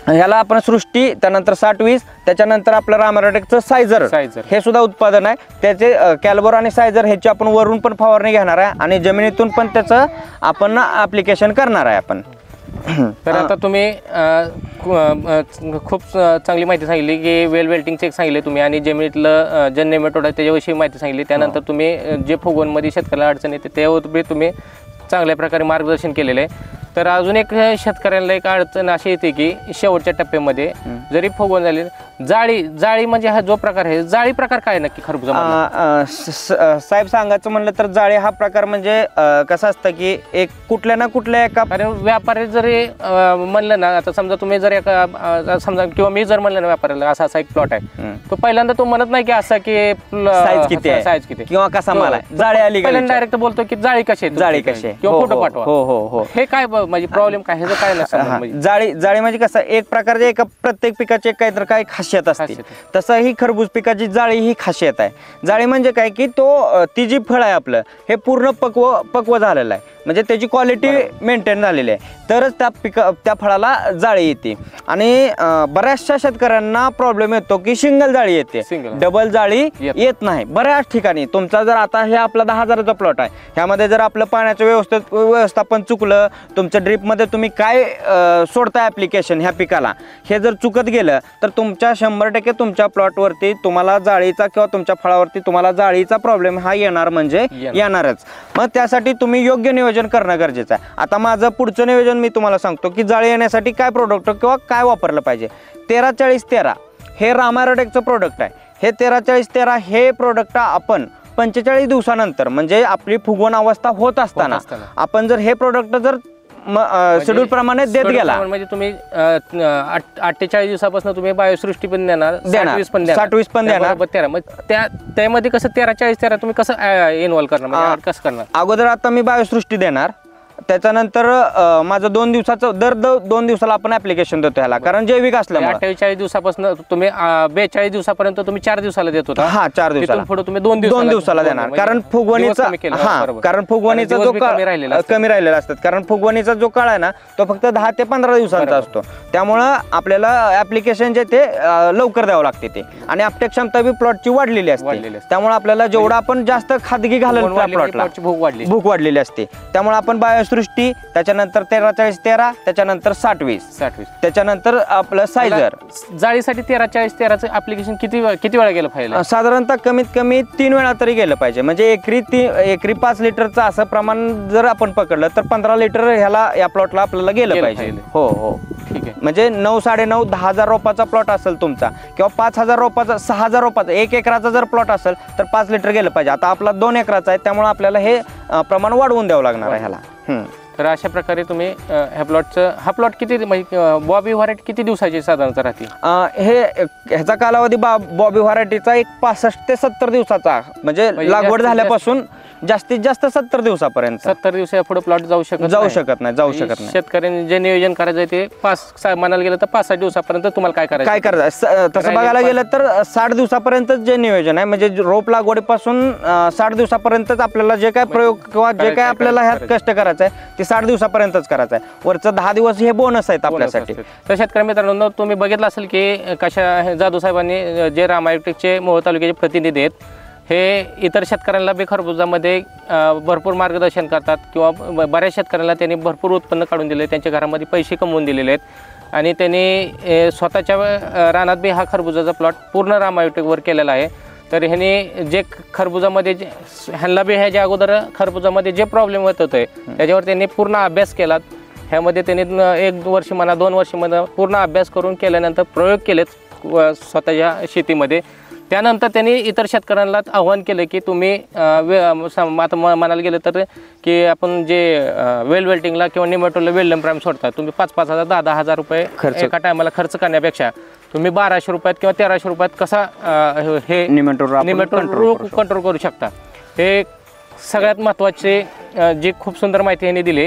ह्याला आपण सृष्टी, त्यानंतर 60-20, त्याच्यानंतर आपलं रामारोडेकचं सायझर हे सुद्धा उत्पादन आहे. त्याचे कॅल्बोर आणि सायझर ह्याची आपण वरून पण फवारणी घेणार आहे आणि जमिनीतून पण त्याचं आपण ॲप्लिकेशन करणार आहे आपण. तर आता तुम्ही खूप चांगली माहिती सांगितली की वेल्टिंग चेक सांगितले तुम्ही आणि जमिनीतलं जे नेमॅटोड आहे त्याच्याविषयी माहिती सांगितली. त्यानंतर तुम्ही जे फुगवणमध्ये शेतकऱ्याला अडचण येते त्यावर तुम्ही चांगल्या प्रकारे मार्गदर्शन केलेलं आहे. तर अजून एक शेतकऱ्यांना एक अडचण अशी येते की शेवटच्या टप्प्यामध्ये जरी फुगवण झाली जाळी म्हणजे हा जो प्रकार आहे जाळी प्रकार काय नक्की खरबूजा? साहेब सांगायचं म्हणलं तर जाळी हा प्रकार म्हणजे कसं असतं की एक कुठल्या ना कुठल्या एका व्यापारी जरी म्हणलं ना, आता समजा तुम्ही जर एका समजा किंवा मी जर म्हणलं ना व्यापाऱ्याला असा एक प्लॉट आहे, तो पहिल्यांदा तो म्हणत नाही की असा की साईज किती किंवा कसा माल आहे, जाळी आली पहिल्यांदा डायरेक्ट बोलतो की जाळी कशी आहे किंवा फोटो पाठवा. हो, हे काय म्हणजे प्रॉब्लेम काय ह्याचं काय नसतं? जाळी म्हणजे कसं एक प्रकारचे एका प्रत्येक पिकाची काहीतरी काही खासियत असते. तसं ही खरबूज पिकाची जाळी ही खासियत आहे. जाळी म्हणजे काय की ती जी फळ आहे आपलं हे पूर्ण पक्व झालेलं आहे, म्हणजे त्याची क्वालिटी मेंटेन झालेली आहे, तरच त्या फळाला जाळी येते. आणि बऱ्याचशा शेतकऱ्यांना प्रॉब्लेम येतो की सिंगल जाळी येते, डबल जाळी येत नाही बऱ्याच ठिकाणी. तुमचा जर आता हे आपला 10,000चा प्लॉट आहे, ह्यामध्ये जर आपलं पाण्याचं व्यवस्थापन चुकलं, तुमच्या ड्रिपमध्ये तुम्ही काय सोडता ऍप्लिकेशन ह्या पिकाला हे जर चुकत गेलं तर तुमच्या 100% तुमच्या प्लॉटवरती तुम्हाला जाळीचा किंवा तुमच्या फळावरती तुम्हाला जाळीचा प्रॉब्लेम हा येणार म्हणजे येणारच. मग त्यासाठी तुम्ही योग्य नियोजन करणं गरजेचं आहे. आता माझं पुढचं नियोजन मी तुम्हाला सांगतो की जाळी येण्यासाठी काय प्रोडक्ट किंवा काय वापरलं पाहिजे. 13-40-13 हे रामारोडेकचं प्रोडक्ट आहे. हे 13-40-13 हे प्रोडक्ट आपण 45 दिवसानंतर म्हणजे आपली फुगवण अवस्था होत असताना आपण जर हे प्रोडक्ट जर शेड्यूल प्रमाणे देत गेला म्हणजे तुम्ही 48 दिवसापासून तुम्ही बायोसृष्टी पण देणार, 60-20 पण देणार. मग त्यामध्ये कसं 13-40-13 तुम्ही कसं इन्व्हॉल्व करणार, कसं करणार? अगोदर आता मी बायोसृष्टी देणार, त्याच्यानंतर माझं 2 दिवसाचं दर 2 दिवसाला आपण ऍप्लिकेशन देतो ह्याला, कारण जैविक असल्यामुळे 48 दिवसापासून तुम्ही 42 दिवसापर्यंत तुम्ही 4 दिवसाला देत होता. हा 4 दिवसाला. पुढे तुम्ही 2 दिवसाला देणार, कारण फुगवणीचा कारण फुगवणीचा जो काळ कमी राहिलेला असतात, कारण फुगवणीचा जो काळ आहे ना तो फक्त 10 ते 15 दिवसांचा असतो. त्यामुळं आपल्याला ऍप्लिकेशन जे ते लवकर द्यावं लागते ते, आणि अपटेक क्षमता बी प्लॉटची वाढलेली असते. त्यामुळे आपल्याला जेवढं आपण जास्त खादगी घालून प्लॉटला भूक वाढलेली असते. त्यामुळे आपण बायोसृष्टी, त्याच्यानंतर 13-40-13, त्याच्यानंतर 60-20, त्याच्यानंतर आपलं सायझर. जाळीसाठी 13-40-13चं ऍप्लिकेशन किती वेळा गेलं पाहिजे? साधारणतः कमीत कमी 3 वेळा तरी गेलं पाहिजे. म्हणजे एकरी 5 लिटरचं असं प्रमाण जर आपण पकडलं तर 15 लिटर ह्याला या प्लॉटला आपल्याला गेलं पाहिजे. हो हो ठीक आहे. म्हणजे 9-9.5 रोपाचा प्लॉट असेल तुमचा, किंवा 5,000 रोपाचा, 6,000 रोपाचा, 1 एकराचा जर प्लॉट असेल तर 5 लिटर गेलं पाहिजे. आता आपला 2 एकराचा आहे, त्यामुळे आपल्याला हे प्रमाण वाढवून द्यावं लागणार आहे ह्याला. तर अशा प्रकारे तुम्ही ह्या प्लॉटचं, हा प्लॉट किती बॉबी व्हरायटी किती दिवसाची साधारणतः राहते? ह्याचा कालावधी बॉबी व्हरायटीचा एक 65 ते 70 दिवसाचा, म्हणजे लागवड झाल्यापासून जास्तीत जास्त 70 दिवसापर्यंत. 70 दिवसा पुढे प्लॉट जाऊ शकत नाही. शेतकऱ्यांनी जे नियोजन करायचं ते 5 म्हणायला गेलं तर 5-6 दिवसापर्यंत तुम्हाला काय करायचं तसं बघायला गेलं तर 60 दिवसापर्यंत जे नियोजन आहे, म्हणजे रोप लागवडीपासून 60 दिवसापर्यंतच आपल्याला जे काय प्रयोग किंवा जे काय आपल्याला ह्यात कष्ट करायचं आहे ते 60 दिवसापर्यंतच करायचं आहे. वरचं 10 दिवस हे बोनस आहेत आपल्यासाठी. तर शेतकरी मित्रांनो, तुम्ही बघितलं असेल की कशा जाधव साहेबांनी जे रामायटेकचे मोहोळ तालुक्याचे प्रतिनिधी आहेत, हे इतर शेतकऱ्यांना बी खरबुजामध्ये भरपूर मार्गदर्शन करतात, किंवा बऱ्याच शेतकऱ्यांना त्यांनी भरपूर उत्पन्न काढून दिले, त्यांच्या घरामध्ये पैसे कमवून दिलेले आहेत, आणि त्यांनी स्वतःच्या रानात बी हा खरबुजाचा प्लॉट पूर्ण रामायटेकवर केलेला आहे. तर ह्यांनी जे खरबुजामध्ये ह्यांना बी ह्याच्या अगोदर खरबुजामध्ये जे प्रॉब्लेम होत होते त्याच्यावर त्यांनी पूर्ण अभ्यास केला. ह्यामध्ये त्यांनी 1 वर्ष म्हणा 2 वर्ष म्हणा पूर्ण अभ्यास करून केल्यानंतर प्रयोग केलेत स्वतःच्या शेतीमध्ये. त्यानंतर त्यांनी इतर शेतकऱ्यांना आव्हान केलं की तुम्ही आता म्हणायला गेलं तर की आपण जे वेल्टिंगला किंवा निमेटोला वेल्डम प्राईम सोडता, तुम्ही 5-5 हजार 10-10 रुपये एका टायमाला खर्च करण्यापेक्षा तुम्ही 1200 रुपयात किंवा 1300 रुपयात कसा हे निमेटोर कंट्रोल करू शकता, हे सगळ्यात महत्त्वाचे जे खूप सुंदर माहिती यांनी दिली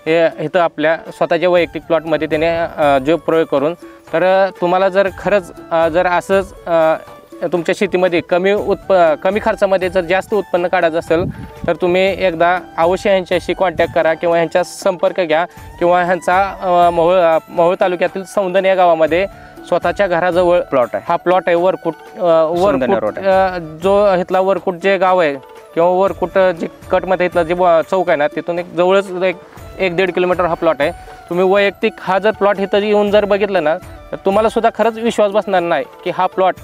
इथं आपल्या स्वतःच्या वैयक्तिक प्लॉटमध्ये त्याने जो प्रयोग करून. तर तुम्हाला जर खरंच जर असंच तुमच्या शेतीमध्ये कमी खर्चामध्ये जर जास्त उत्पन्न काढायचं असेल तर तुम्ही एकदा अवश्य ह्यांच्याशी कॉन्टॅक्ट करा, किंवा ह्यांचा संपर्क घ्या, किंवा ह्यांचा मोहोळ तालुक्यातील सौंदन या गावामध्ये स्वतःच्या घराजवळ प्लॉट आहे. हा प्लॉट आहे वरकुट जो इथला वरकुट जे गाव आहे, किंवा वरकुट जे कटमध्ये इथला जे चौक आहे ना, तिथून एक जवळच 1-1.5 किलोमीटर हा प्लॉट आहे. तुम्ही वैयक्तिक हा जर प्लॉट इथं येऊन जर बघितलं ना, तर तुम्हाला सुद्धा खरंच विश्वास बसणार नाही की हा प्लॉट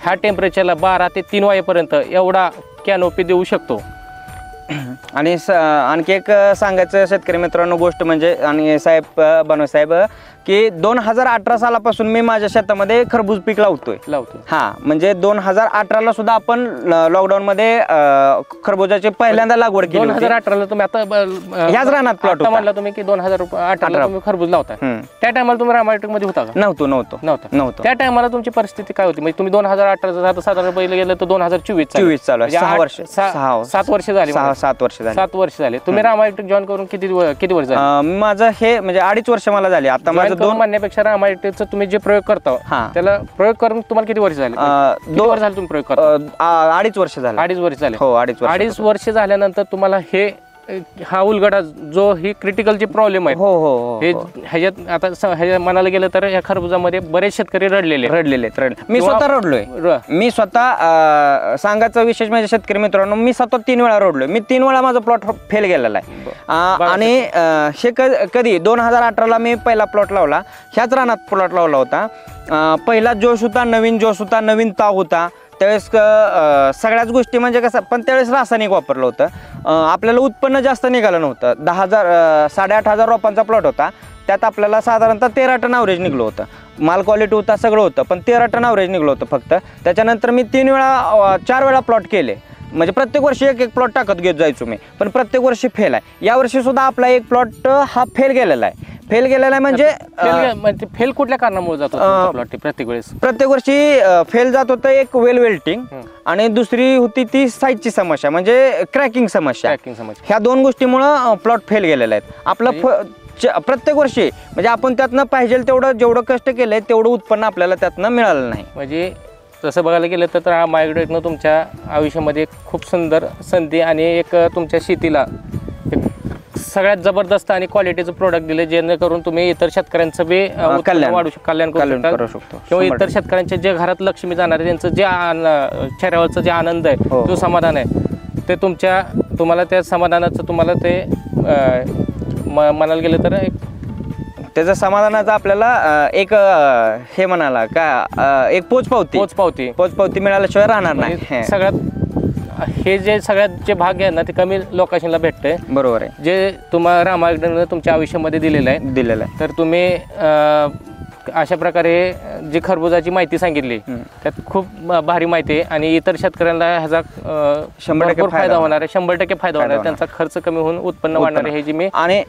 ह्या टेम्परेचरला 12 ते 3 वाजेपर्यंत एवढा कॅनोपी देऊ शकतो. आणि आणखी एक सांगायचं शेतकरी मित्रांनो गोष्ट म्हणजे, आणि बनवे साहेब, की 2018 सालापासून मी माझ्या शेतामध्ये खरबूज पीक लावतोय. हा, म्हणजे 2018ला सुद्धा आपण लॉकडाऊन मध्ये खरबुजाची पहिल्यांदा लागवड केली. 2018ला तुम्ही आता ह्याच रानात प्लॉट म्हणला तुम्ही की 2018ला तुम्ही खरबूज लावता, त्या टायमाला तुम्ही रामायटेक मध्ये होता का? नव्हतो. त्या टायमाला तुमची परिस्थिती काय होती? म्हणजे तुम्ही 2018 साधारण पहिले गेलं तर 2024 चालू आहे. 7 वर्ष झाली. 7 वर्ष झाले. तुम्ही रामायटेक जॉईन करून किती वर्ष झाले? माझं हे म्हणजे 2.5 वर्ष मला झाली. आता माझं 2 म्हणण्यापेक्षा रामायटेकचा तुम्ही जे प्रयोग करता त्याला प्रयोग करून तुम्हाला किती वर्ष झाले? 2 वर्ष झाले तुम्ही प्रयोग करता? 2.5 वर्ष झाले. 2.5 वर्ष झाले. हो, 2.5 वर्ष झाल्यानंतर तुम्हाला हा उलगडा जो ही क्रिटिकल जे प्रॉब्लेम आहे, हे ह्याच्यात आता म्हणायला गेलं तर या खरबुजामध्ये बरेच शेतकरी रडलेले. मी स्वतः रडलोय. मी स्वतः सांगायचा विशेष म्हणजे शेतकरी मित्रांनो, मी स्वतः 3 वेळा रडलोय. मी 3 वेळा माझा प्लॉट फेल गेलेला आहे. आणि हे कधी 2018ला मी पहिला प्लॉट लावला, ह्याच रानात प्लॉट लावला होता. पहिला जोश होता, नवीन जोश होता, नवीन ताव होता. त्यावेळेस सगळ्याच गोष्टी म्हणजे कसं, पण त्यावेळेस रासायनिक वापरलं होतं. आपल्याला उत्पन्न जास्त निघालं नव्हतं. 8,500 रोपांचा प्लॉट होता. त्यात आपल्याला साधारणतः 13 टन ॲव्हरेज निघलं होतं. माल क्वालिटी होता, सगळं होतं, पण 13 टन ॲव्हरेज निघलं होतं फक्त. त्याच्यानंतर मी 4 वेळा प्लॉट केले. म्हणजे प्रत्येक वर्षी एक प्लॉट टाकत घेत जायचो मी, पण प्रत्येक वर्षी फेल आहे. यावर्षी सुद्धा आपला एक प्लॉट हा फेल गेलेला आहे. फेल गेलेला आहे म्हणजे म्हणजे फेल कुठल्या कारणामुळे जातो प्लॉट प्रत्येक वेळेस? प्रत्येक वर्षी फेल जात होतं. एक वेल वेल्टिंग आणि दुसरी होती ती साईजची समस्या म्हणजे क्रॅकिंग समस्या. ह्या दोन गोष्टीमुळं प्लॉट फेल गेलेला आहे. आपलं प्रत्येक वर्षी म्हणजे आपण त्यातनं पाहिजे तेवढं जेवढं कष्ट केलंय तेवढं उत्पन्न आपल्याला त्यातनं मिळालं नाही. म्हणजे तसं बघायला गेलं तर हा मायग्रोटेकनं तुमच्या आयुष्यामध्ये खूप सुंदर संधी आणि एक तुमच्या शेतीला एक सगळ्यात जबरदस्त आणि क्वालिटीचं प्रोडक्ट दिले, जेणेकरून तुम्ही इतर शेतकऱ्यांचं बी कल्याण करू शकतो किंवा इतर शेतकऱ्यांच्या जे घरात लक्ष्मी जाणार आहे त्यांचं जे चेहऱ्यावरचं जे आनंद आहे तो समाधान आहे ते तुम्हाला त्या समाधानाचं तुम्हाला ते म्हणायला गेलं तर त्याचं समाधानाचं आपल्याला एक हे म्हणाला का एक पोचपावती मिळाल्याशिवाय राहणार नाही. सगळ्यात हे जे सगळ्यात जे भाग्य आहे ना ते कमी लोकांना भेटतंय. बरोबर आहे. जे तुम्हाला रामायगडनं तुमच्या आयुष्यामध्ये दिलेलं आहे तर तुम्ही अशा प्रकारे जी खरबुजाची माहिती सांगितली त्यात खूप भारी माहिती आहे आणि इतर शेतकऱ्यांना ह्याचा 100% फायदा होणार आहे. 100% फायदा होणार आहे. त्यांचा खर्च कमी होऊन उत्पन्न वाढणार आहे हे जी मी आणि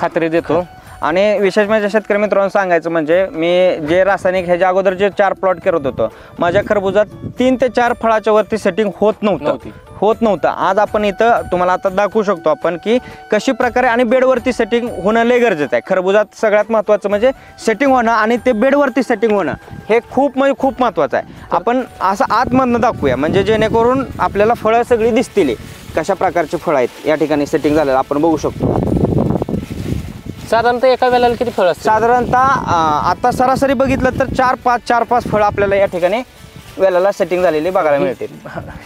खात्री देतो. आणि विशेष म्हणजे शेतकरी मित्रांनो सांगायचं म्हणजे मी जे रासायनिक ह्याच्या अगोदर जे 4 प्लॉट करत होतो माझ्या खरबुजात 3 ते 4 फळाच्या वरती सेटिंग होत नव्हतं. आज आपण इथं तुम्हाला आता दाखवू शकतो आपण की कशी प्रकारे आणि बेडवरती सेटिंग होणं लय गरजेचं आहे. खरबुजात सगळ्यात महत्त्वाचं म्हणजे सेटिंग होणं आणि ते बेडवरती सेटिंग होणं हे खूप महत्त्वाचं आहे. आपण असं आतमधनं दाखवूया म्हणजे जेणेकरून आपल्याला फळं सगळी दिसतील कशा प्रकारची फळं आहेत या ठिकाणी सेटिंग झालेलं आपण बघू शकतो. साधारणतः एका वेळेला किती फळ असतात? साधारणतः आता सरासरी बघितलं तर 4-5 फळं आपल्याला या ठिकाणी वेलाला सेटिंग झालेली बघायला मिळतील.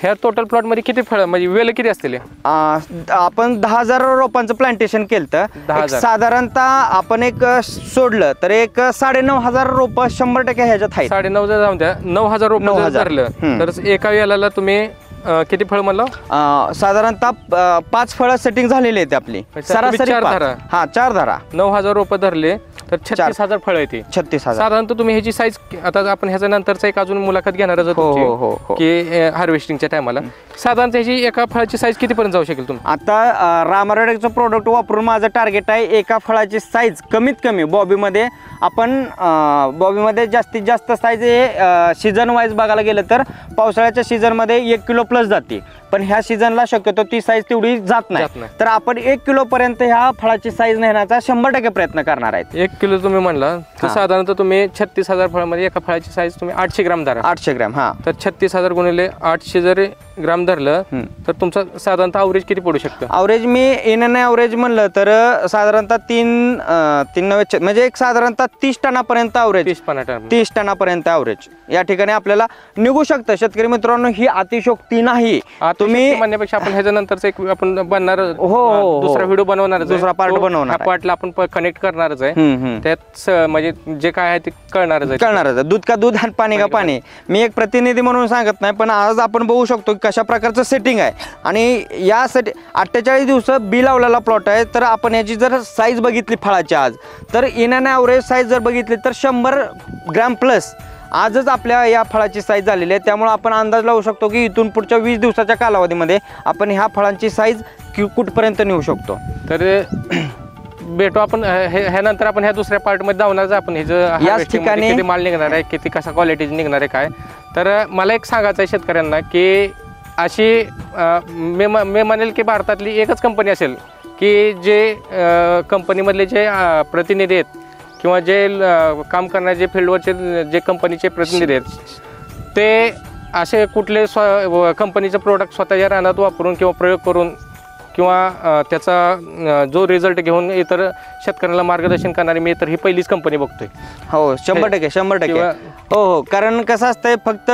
ह्या टोटल प्लॉट मध्ये किती फळं म्हणजे वेल किती असतील? आपण 10,000 रोपांचं प्लांटेशन केलं तर साधारणतः आपण एक सोडलं तर एक 9,500 रोप 100% ह्याच्यात आहे. 9,500 जाऊन द्या, 9,000 रोप धरलं तर एका वेळेला तुम्ही किती फळ म्हणलं? साधारणतः 5 फळं सेटिंग झालेली आहेत आपली. सरासरी 4 धारा 9,000 रोप धरले तर 36,000 फळ येते. 36,000 साधारणतः तुम्ही ह्याची साईज आता आपण ह्याच्या नंतरचा एक अजून मुलाखत घेणारच आहोत की हार्वेस्टिंगच्या टायमाला साधारणतः ह्याची एका फळाची साईज कितीपर्यंत जाऊ शकेल तुम्ही? आता रामारोडेकचं प्रोडक्ट वापरून माझं टार्गेट आहे एका फळाची साईज कमीत कमी बॉबीमध्ये जास्तीत जास्त साईज हे सीझन वाईज बघायला गेलं तर पावसाळ्याच्या सीझनमध्ये 1 किलो प्लस जाते पण ह्या सीझनला शक्यतो ती साईज तेवढी जात नाही. तर आपण 1 किलो पर्यंत ह्या फळाची साईज नेण्याचा 100% प्रयत्न करणार आहेत. 1 किलो तुम्ही म्हणला तर साधारणतः तुम्ही 36,000 फळामध्ये एका फळाची साईज तुम्ही 800 ग्राम धरा. 800 ग्राम तर 36,000 गुणिले 800 जर ग्राम धरलं तर तुमचं साधारणतः अवरेज किती पडू शकतं? Average me in and average म्हणलं तर साधारणतः 3 म्हणजे एक साधारणतः 30 टनापर्यंत अवरेज 30 टनापर्यंत अवरेज या ठिकाणी आपल्याला निघू शकतं. शेतकरी मित्रांनो ही अतिशोक्ती नाही. तुम्ही म्हणण्यापेक्षा आपण ह्याच्या नंतरच एक आपण बनणार दुसरा व्हिडिओ बनवणार, दुसरा पार्ट बनवणार, पार्टला आपण कनेक्ट करणारच आहे. त्यात म्हणजे जे काय आहे ते कळणारच आहे. दूध का दूध आणि पाणी का पाणी. मी एक प्रतिनिधी म्हणून सांगत नाही पण आज आपण बघू शकतो कशा प्रकारचं सेटिंग आहे आणि या 48 दिवस बी लावलेला प्लॉट आहे. तर आपण याची जर साईज बघितली फळाची आज तर इन अँड ॲव्हरेज साईज जर बघितली तर 100 ग्रॅम प्लस आजच आपल्या या फळाची साईज झालेली आहे. त्यामुळे आपण अंदाज लावू शकतो की इथून पुढच्या 20 दिवसाच्या कालावधीमध्ये आपण ह्या फळांची साईज कुठपर्यंत नेऊ शकतो. तर भेटू आपण ह्यानंतर आपण ह्या दुसऱ्या पार्टमध्ये जाऊनच आपण याच ठिकाणी किती माल निघणार आहे, किती कसा क्वालिटीची निघणार आहे काय. तर मला एक सांगायचं आहे शेतकऱ्यांना की अशी मी म्हणेल की भारतातली एकच कंपनी असेल की जे कंपनीमधले जे प्रतिनिधी आहेत किंवा जे काम करणारे जे फील्डवरचे जे कंपनीचे प्रतिनिधी आहेत ते असे कुठले कंपनीचं प्रोडक्ट स्वतःच्या रानात वापरून किंवा प्रयोग करून किंवा त्याचा जो रिझल्ट घेऊन इतर शेतकऱ्यांना मार्गदर्शन करणारी मी तर ही पहिलीच कंपनी बघतोय. हो 100% हो. कारण कसं असतंय फक्त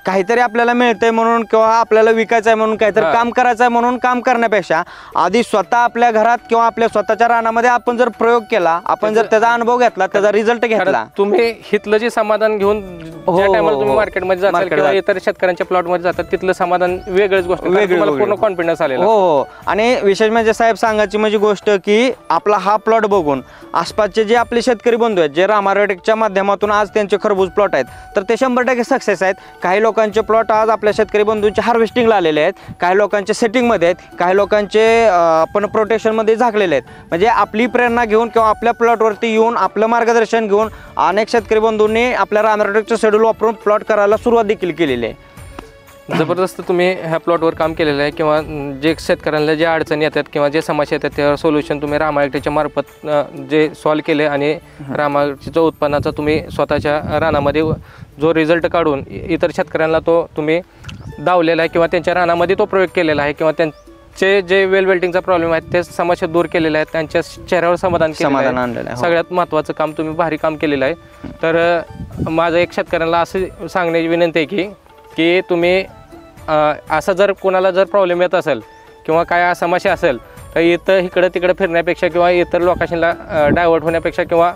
काहीतरी आपल्याला मिळतंय म्हणून किंवा आपल्याला विकायचं आहे म्हणून काहीतरी काम करायचं आहे म्हणून काम करण्यापेक्षा आधी स्वतः आपल्या घरात किंवा आपल्या स्वतःच्या रानामध्ये आपण जर प्रयोग केला, आपण जर त्याचा अनुभव घेतला, त्याचा रिझल्ट घेतला, तुम्ही हिथलं जे समाधान घेऊन तुम्ही मार्केटमध्ये जाताल किंवा इतर शेतकऱ्यांच्या प्लॉटमध्ये जातात तिथलं समाधान वेगळंच गोष्ट, पूर्ण कॉन्फिडन्स आलेला. हो आणि विशेष म्हणजे साहेब सांगायची म्हणजे गोष्ट की आपला हा प्लॉट बघून आसपासचे जे आपले शेतकरी बंधू आहेत, जे रामारोटेकच्या माध्यमातून आज त्यांचे खरबूज प्लॉट आहेत, तर ते 100% सक्सेस आहेत. काही लोकांचे प्लॉट आज आपल्या शेतकरी बंधूंचे हार्वेस्टिंगला आलेले आहेत, काही लोकांचे सेटिंगमध्ये आहेत, काही लोकांचे आपण प्रोटेक्शनमध्ये झाकलेले आहेत. म्हणजे आपली प्रेरणा घेऊन किंवा आपल्या प्लॉटवरती येऊन आपलं मार्गदर्शन घेऊन अनेक शेतकरी बंधूंनी आपल्या रामारोटेकचं शेड्यूल वापरून प्लॉट करायला सुरुवात देखील केलेली आहे. जबरदस्त तुम्ही ह्या प्लॉटवर काम केलेलं आहे, किंवा जे शेतकऱ्यांना ज्या अडचणी येतात किंवा जे समस्या येतात त्यावर सोल्युशन तुम्ही रामायग्रोटेकच्या मार्फत जे सॉल्व केले आणि रामायग्रोटेकच्या उत्पन्नाचा तुम्ही स्वतःच्या रानामध्ये जो रिझल्ट काढून इतर शेतकऱ्यांना तो तुम्ही दावलेला आहे किंवा त्यांच्या रानामध्ये तो प्रयोग केलेला आहे, किंवा त्यांचे जे वेल्टिंगचा प्रॉब्लेम आहे ते समस्या दूर केलेल्या आहेत, त्यांच्या चेहऱ्यावर समाधान आणलेलं आहे. सगळ्यात महत्त्वाचं काम तुम्ही भारी काम केलेलं आहे. तर माझं एक शेतकऱ्यांना असं सांगण्याची विनंती आहे की तुम्ही असं जर कोणाला जर प्रॉब्लेम येत असेल किंवा काय समस्या असेल तर इथं इकडं तिकडं फिरण्यापेक्षा किंवा इतर लोकांना डायव्हर्ट होण्यापेक्षा किंवा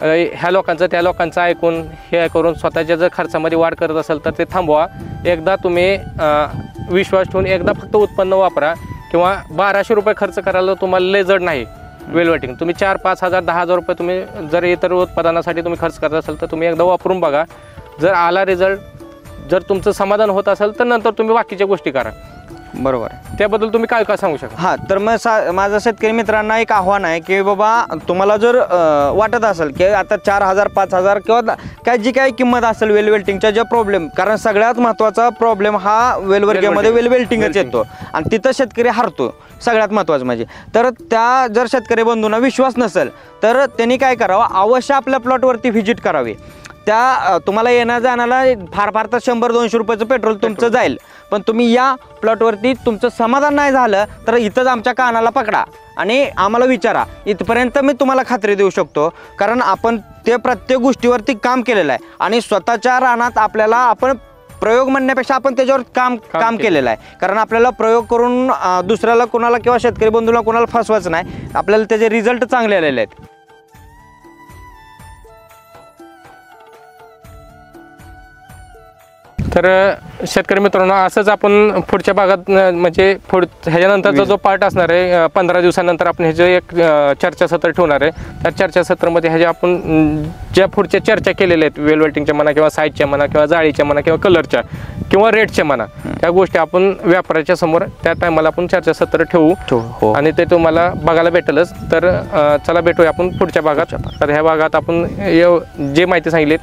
ह्या लोकांचं त्या लोकांचं ऐकून हे करून स्वतःच्या जर खर्चामध्ये वाढ करत असेल तर ते थांबवा. एकदा तुम्ही विश्वास ठेवून एकदा फक्त उत्पन्न वापरा, किंवा 1200 रुपये खर्च करायला तुम्हाला लय जड नाही वेलवेटिंग. तुम्ही 4, 5 हजार 10 हजार रुपये तुम्ही जर इतर उत्पादनासाठी तुम्ही खर्च करत असाल तर तुम्ही एकदा वापरून बघा. जर आला रिझल्ट, जर तुमचं समाधान होत असेल तर नंतर तुम्ही बाकीच्या गोष्टी करा. बरोबर. त्याबद्दल तुम्ही काय काय सांगू शकता? हां, तर मग माझं शेतकरी मित्रांना एक आव्हान आहे की बाबा तुम्हाला जर वाटत असेल की आता 4,000 5,000 किंवा काय जी काही किंमत असेल वेल्टिंगच्या ज्या प्रॉब्लेम, कारण सगळ्यात महत्त्वाचा प्रॉब्लेम हा वेल्टिंगमध्ये वेल्टिंगच येतो आणि तिथं शेतकरी हरतो सगळ्यात महत्त्वाचं म्हणजे. तर त्या जर शेतकरी बंधूंना विश्वास नसेल तर त्यांनी काय करावं, अवश्य आपल्या प्लॉटवरती व्हिजिट करावी. त्या तुम्हाला येण्या जाण्याला फार तर 100-200 रुपयाचं पेट्रोल तुमचं जाईल, पण तुम्ही या प्लॉटवरती तुमचं समाधान नाही झालं तर इथंच आमच्या कानाला पकडा आणि आम्हाला विचारा. इथपर्यंत मी तुम्हाला खात्री देऊ शकतो, कारण आपण ते प्रत्येक गोष्टीवरती काम केलेलं आहे आणि स्वतःच्या रानात आपल्याला आपण प्रयोग म्हणण्यापेक्षा आपण त्याच्यावर काम केलेलं आहे. कारण आपल्याला प्रयोग करून दुसऱ्याला कोणाला किंवा शेतकरी बंधूला कोणाला फसवायचं नाही, आपल्याला त्याचे रिझल्ट चांगले आलेले आहेत. तर शेतकरी मित्रांनो, असंच आपण पुढच्या भागात म्हणजे ह्याच्यानंतरचा जो पार्ट असणार आहे 15 दिवसानंतर आपण ह्याचे एक चर्चासत्र ठेवणार आहे. त्या चर्चासत्रामध्ये ह्याच्या आपण ज्या पुढच्या चर्चा केलेल्या आहेत वेल्वेटिंगच्या म्हणा किंवा साईजच्या म्हणा किंवा जाळीच्या म्हणा किंवा कलरच्या किंवा रेटच्या म्हणा, त्या गोष्टी आपण व्यापाऱ्याच्या समोर त्या टायमाला आपण चर्चासत्र ठेवू आणि ते तुम्हाला बघायला भेटेलच. तर चला भेटूया आपण पुढच्या भागात. तर ह्या भागात आपण जे माहिती सांगितली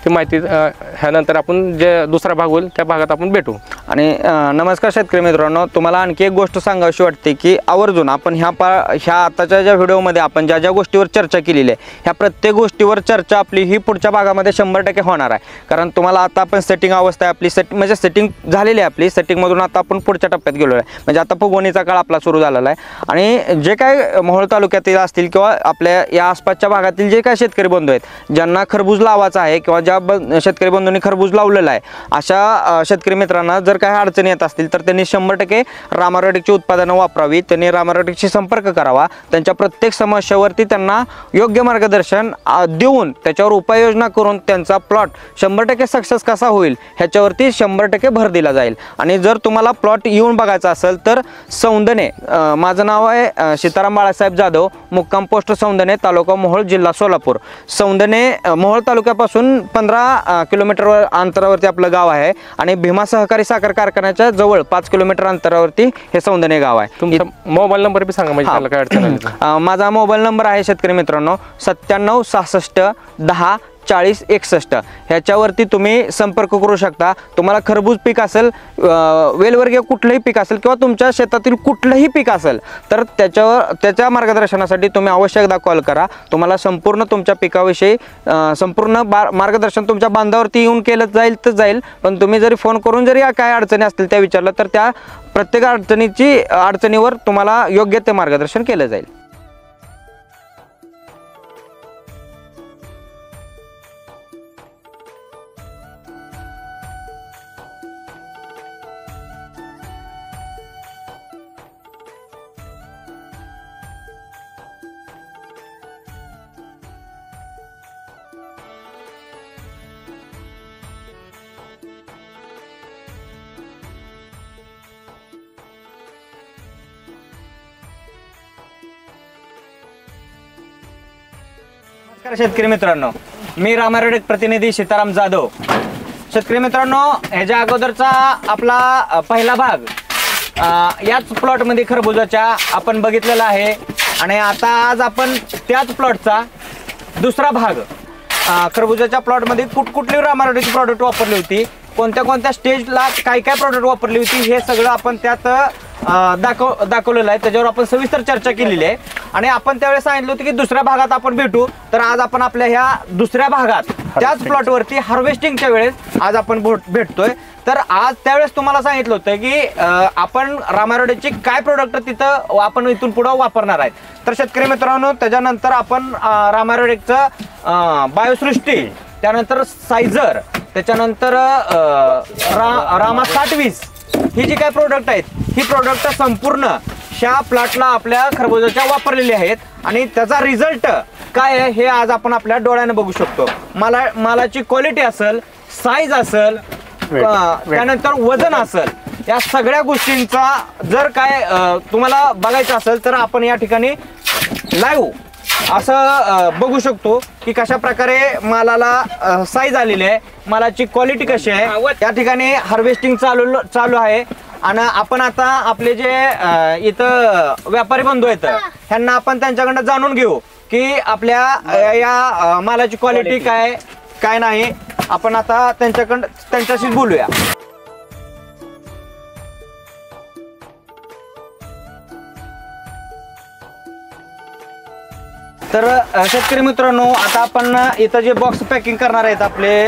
ती माहिती ह्यानंतर आपण जे दुसरा भाग होईल त्या भागात आपण भेटू. आणि नमस्कार शेतकरी मित्रांनो, तुम्हाला आणखी एक गोष्ट सांगावीशी वाटते की आवर्जून आपण ह्या आताच्या ज्या व्हिडिओमध्ये आपण ज्या गोष्टीवर चर्चा केलेली आहे ह्या प्रत्येक गोष्टीवर चर्चा आपली ही पुढच्या भागामध्ये 100% होणार आहे. कारण तुम्हाला आता आपण सेटिंग अवस्था आहे आपली म्हणजे सेटिंग झालेली आहे आपली. सेटिंगमधून आता आपण पुढच्या टप्प्यात गेलो आहे, म्हणजे आता फुगवणीचा काळ आपला सुरू झालेला आहे. आणि जे काय मोहोळ तालुक्यातील असतील किंवा आपल्या या आसपासच्या भागातील जे काय शेतकरी बंधू आहेत ज्यांना खरबूज लावायचा आहे किंवा ज्या शेतकरी बंधूंनी खरबूज लावलेला आहे अशा शेतकरी मित्रांना जर काही अडचणी येत असतील तर त्यांनी 100% रामारोटेकची उत्पादनं वापरावी. त्यांनी रामारोटेकशी संपर्क करावा. त्यांच्या प्रत्येक समस्येवरती त्यांना योग्य मार्गदर्शन देऊन त्याच्यावर उपाययोजना करून त्यांचा प्लॉट 100% सक्सेस कसा होईल ह्याच्यावरती 100% भर दिला जाईल. आणि जर तुम्हाला प्लॉट येऊन बघायचा असेल तर सौंदने, माझं नाव आहे सीताराम बाळासाहेब जाधव, मुक्काम पोस्ट सौंदने, तालुका मोहोळ, जिल्हा सोलापूर. सौंदने मोहोळ तालुक्यापासून 15 किलोमीटर अंतरावरती आपलं गाव आहे आणि भीमा सहकारी साखर कारखान्याच्या जवळ 5 किलोमीटर अंतरावरती हे सौंदने गाव आहे. तुमचा मोबाईल नंबर बी सांगा म्हणजे त्याला काय अडचण आली. माझा मोबाईल नंबर आहे शेतकरी मित्रांनो 97 66 10 40 61. ह्याच्यावरती तुम्ही संपर्क करू शकता. तुम्हाला खरबूज पीक असेल, वेलवर्गीय कुठलंही पीक असेल किंवा तुमच्या शेतातील कुठलंही पीक असेल तर त्याच्या मार्गदर्शनासाठी तुम्ही अवश्य एकदा कॉल करा. तुम्हाला संपूर्ण तुमच्या पिकाविषयी संपूर्ण मार्गदर्शन तुमच्या बांधावरती येऊन केलं जाईल तर जाईल. पण तुम्ही जरी फोन करून जरी काय अडचणी असतील त्या विचारलं तर त्या प्रत्येक अडचणीवर तुम्हाला योग्य ते मार्गदर्शन केलं जाईल. नमस्कार शेतकरी मित्रांनो, मी रामारोडेक प्रतिनिधी सीताराम जाधव. शेतकरी मित्रांनो, ह्याच्या अगोदरचा आपला पहिला भाग याच प्लॉटमध्ये खरबुजाच्या आपण बघितलेला आहे आणि आता आज आपण त्याच प्लॉटचा दुसरा भाग खरबुजाच्या प्लॉटमध्ये कुठकुठली रामारोडेची प्रॉडक्ट वापरली होती, कोणत्या कोणत्या स्टेजला काय काय प्रॉडक्ट वापरली होती, हे सगळं आपण त्यात दाखवलेलं आहे. त्याच्यावर आपण सविस्तर चर्चा केलेली आहे आणि आपण त्यावेळेस सांगितलं होतं की दुसऱ्या भागात आपण भेटू. तर आज आपण आपल्या ह्या दुसऱ्या भागात त्याच प्लॉटवरती हार्वेस्टिंगच्या वेळेस आज आपण भेटतोय. तर आज त्यावेळेस तुम्हाला सांगितलं होतं की आपण रामारोडेची काय प्रोडक्ट तिथं आपण इथून पुढे वापरणार आहेत. तर शेतकरी मित्रांनो, त्याच्यानंतर आपण रामारोडेकचं बायोसृष्टी, त्यानंतर सायझर, त्याच्यानंतर रामा 6020 ही जी काय प्रोडक्ट आहेत, ही प्रोडक्ट संपूर्ण ह्या प्लॉटला आपल्या खरबुजाच्या वापरलेली आहेत आणि त्याचा रिझल्ट काय आहे हे आज आपण आपल्या डोळ्याने बघू शकतो. मालाची क्वालिटी असेल, साईज असेल, त्यानंतर वजन असेल, या सगळ्या गोष्टींचा जर काय तुम्हाला बघायचं असेल तर आपण या ठिकाणी लाईव्ह असं बघू शकतो की कशा प्रकारे मालाला साईज आलेली आहे, मालाची क्वालिटी कशी आहे. या ठिकाणी हार्वेस्टिंग चालू आहे आणि आपण आता आपले जे इथं व्यापारी बंधू आहेत ह्यांना आपण त्यांच्याकडनं जाणून घेऊ की आपल्या या मालाची क्वालिटी काय नाही. आपण आता त्यांच्याशी बोलूया. तर शेतकरी मित्रांनो, आता आपण इथं जे बॉक्स पॅकिंग करणार आहेत आपले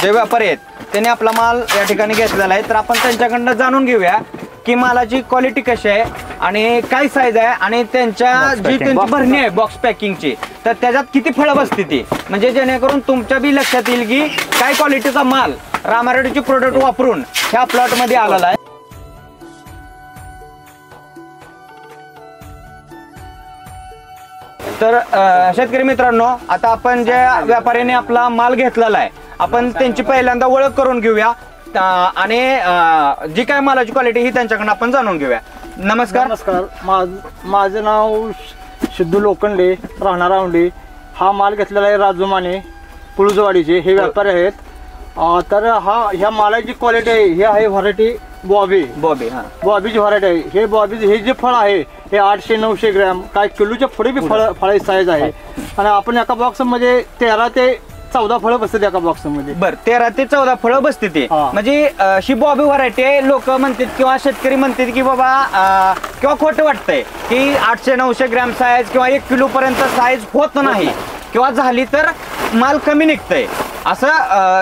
जे व्यापारी आहेत त्यांनी आपला माल या ठिकाणी घेतलेला आहे. तर आपण त्यांच्याकडनं जाणून घेऊया की मालाची क्वालिटी कशी आहे आणि काय साईज आहे आणि त्यांची भरणी आहे बॉक्स पॅकिंगची, तर त्याच्यात किती फळं बसते ती, म्हणजे जेणेकरून तुमच्या बी लक्षात येईल की काय क्वालिटीचा माल रामारोडेची प्रोडक्ट वापरून ह्या प्लॉटमध्ये आलेला आहे. तर शेतकरी मित्रांनो, आता आपण ज्या व्यापाऱ्याने आपला माल घेतलेला आहे आपण त्यांची पहिल्यांदा ओळख करून घेऊया आणि जी काय मालाची क्वालिटी ही त्यांच्याकडून आपण जाणून घेऊया. नमस्कार. नमस्कार, माझं नाव सिद्धू लोखंडे, राहणार औंढी. हा माल घेतलेला आहे राजू माने, पुळजवाडीचे, हे व्यापारी आहेत. तर ह्या मालाची क्वालिटी आहे, ही आहे व्हरायटी बॉबीची व्हरायटी आहे. हे बॉबी हे जे फळ आहे हे 800-900 ग्रॅम, काय किलोच्या पुढे बी फळ साईज आहे आणि आपण एका बॉक्स मध्ये 13 ते 14 फळं बसतात एका बॉक्स मध्ये. बरं, 13 ते 14 फळं बसते ती, म्हणजे ही बॉबी व्हरायटी आहे. लोक म्हणतात किंवा शेतकरी म्हणतात की बाबा किंवा खोटं वाटतंय की 800-900 ग्रॅम साईज किंवा 1 किलो पर्यंत साईज होत नाही किंवा झाली तर माल कमी निघतंय असं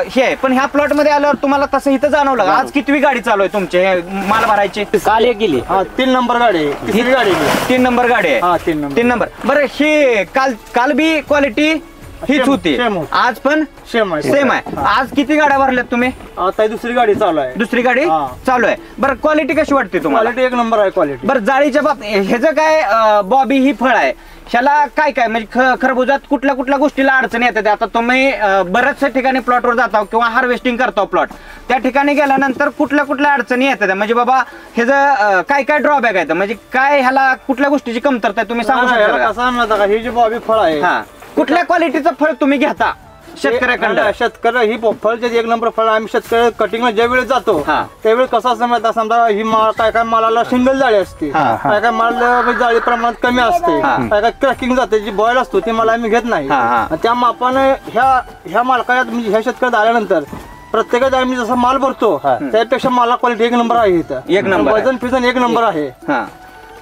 हे आहे. पण ह्या प्लॉट मध्ये आल्यावर तुम्हाला तसं इथं जाणवलं. आज कितवी गाडी चालू आहे तुमचे हे माल भरायची? काल एक गेली. 3 नंबर गाडी आहे, तिसरी गाडी आहे. 3 नंबर गाडी आहे. 3 नंबर. बरं, ही काल बी क्वालिटी हीच होती, आज पण सेम आहे. आज किती गाड्या भरल्यात तुम्ही? आता दुसरी गाडी चालू आहे. दुसरी गाडी चालू आहे. बरं, क्वालिटी कशी वाटते तुम्हाला? क्वालिटी 1 नंबर आहे क्वालिटी. बरं, जाळीच्या बाबतीत ह्याचं काय बॉबी ही फळ आहे, ह्याला काय म्हणजे खरबुजात कुठल्या गोष्टीला अडचणी येतात? आता तुम्ही बऱ्याचशा ठिकाणी प्लॉटवर जाता किंवा हार्वेस्टिंग करता प्लॉट, त्या ठिकाणी गेल्यानंतर कुठल्या अडचणी येतात, म्हणजे बाबा ह्याचं काय ड्रॉबॅक आहे, म्हणजे काय ह्याला कुठल्या गोष्टीची कमतरता आहे तुम्ही सांगू शकता का? ही जी बॉबी फळ आहे, कुठल्या क्वालिटीचं फळ तुम्ही घेता शेतकऱ्याकडे? शेतकरी ही फळचे 1 नंबर फळ. आम्ही शेतकरी कटिंगला ज्या वेळेस जातो त्यावेळेस कसं असं माहिती, समजा ही माल काय मालाला सिंगल जाळी असते, काय माल जाळी प्रमाणात कमी असते, काय क्रॅकिंग जाते, जी बॉईल असतो ती मला आम्ही घेत नाही. त्या मापाने ह्या मालकाला म्हणजे ह्या शेतकऱ्यात आल्यानंतर प्रत्येकात आम्ही जसा माल भरतो त्यापेक्षा मला क्वालिटी 1 नंबर आहे इथं. 1 नंबर. वजन फिजन 1 नंबर आहे.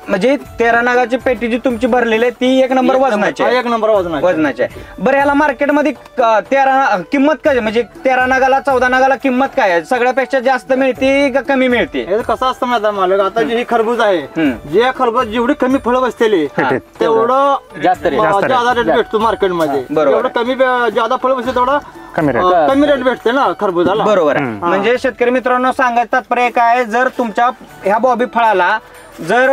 म्हणजे 13 नागाची पेटी जी तुमची भरलेली आहे ती 1 नंबर वजनाची आहे. 1 नंबर वजनाची आहे. बरं, याला मार्केटमध्ये किंमत काय, म्हणजे 13 नागाला 14 नागाला किंमत काय आहे? सगळ्यापेक्षा जास्त मिळते का कमी मिळते? कसं असतं माझा मालक, आता जी खरबूज आहे, जे खरबूज जेवढी कमी फळं बसलेली तेवढं जास्त रेट भेटतो मार्केटमध्ये. एवढं कमी जादा फळं बसते तेवढं कमी रेट भेटते ना खरबुजाला. बरोबर. म्हणजे शेतकरी मित्रांनो, सांगायचं तात्पर्य काय, जर तुमच्या ह्या बॉबी फळाला जर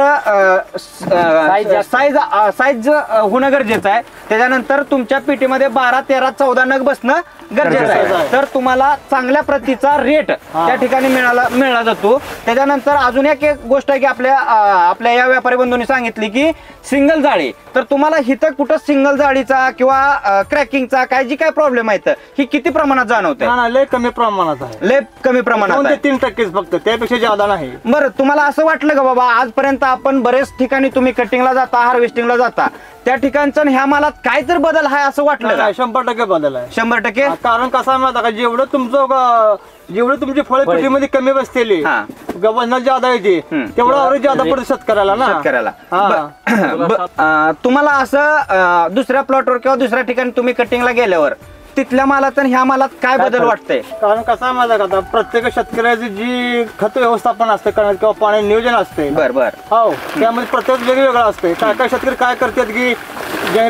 साईज होणं गरजेचं आहे, त्याच्यानंतर तुमच्या पेटीमध्ये 12, 13, 14 नग बसणं गरजेचं आहे. तर तुम्हाला चांगल्या प्रतीचा रेट त्या ठिकाणी मिळाला जातो. त्याच्यानंतर अजून एक गोष्ट आहे की आपल्या या व्यापारी बंधूंनी सांगितली की सिंगल जाळी, तर तुम्हाला हिथं कुठं सिंगल जाळीचा किंवा क्रॅकिंगचा काय जी काय प्रॉब्लेम आहे ही किती प्रमाणात जाणवते? लय कमी प्रमाणात आहे, लय कमी प्रमाणात 2 ते 3% फक्त, त्यापेक्षा जादा नाही. बरं, तुम्हाला असं वाटलं का बाबा आजपर्यंत आपण बरेच ठिकाणी तुम्ही कटिंगला जाता, हार्वेस्टिंगला जाता, त्या ठिकाणचं आणि ह्या मालात काय तर बदल आहे असं वाटलं का? 100% बदल आहे. 100%? कारण कसं आहे माहिती का, जेवढं तुमची फळ पेटीमध्ये कमी बसतेली वजनात ज्यादा येते तेवढं आवरेज ज्यादा पडतं शेतकऱ्याला ना. तुम्हाला असं दुसऱ्या प्लॉटवर किंवा दुसऱ्या ठिकाणी तुम्ही कटिंगला गेल्यावर तिथल्या मालात आणि ह्या मालात काय बदल वाटतंय? कारण कसं आहे माहिती का, प्रत्येक शेतकऱ्याची जी खत व्यवस्थापन असते किंवा पाणी नियोजन असते, बरोबर, हो, त्यामध्ये प्रत्येक वेगवेगळं असते. काय शेतकरी काय करतात की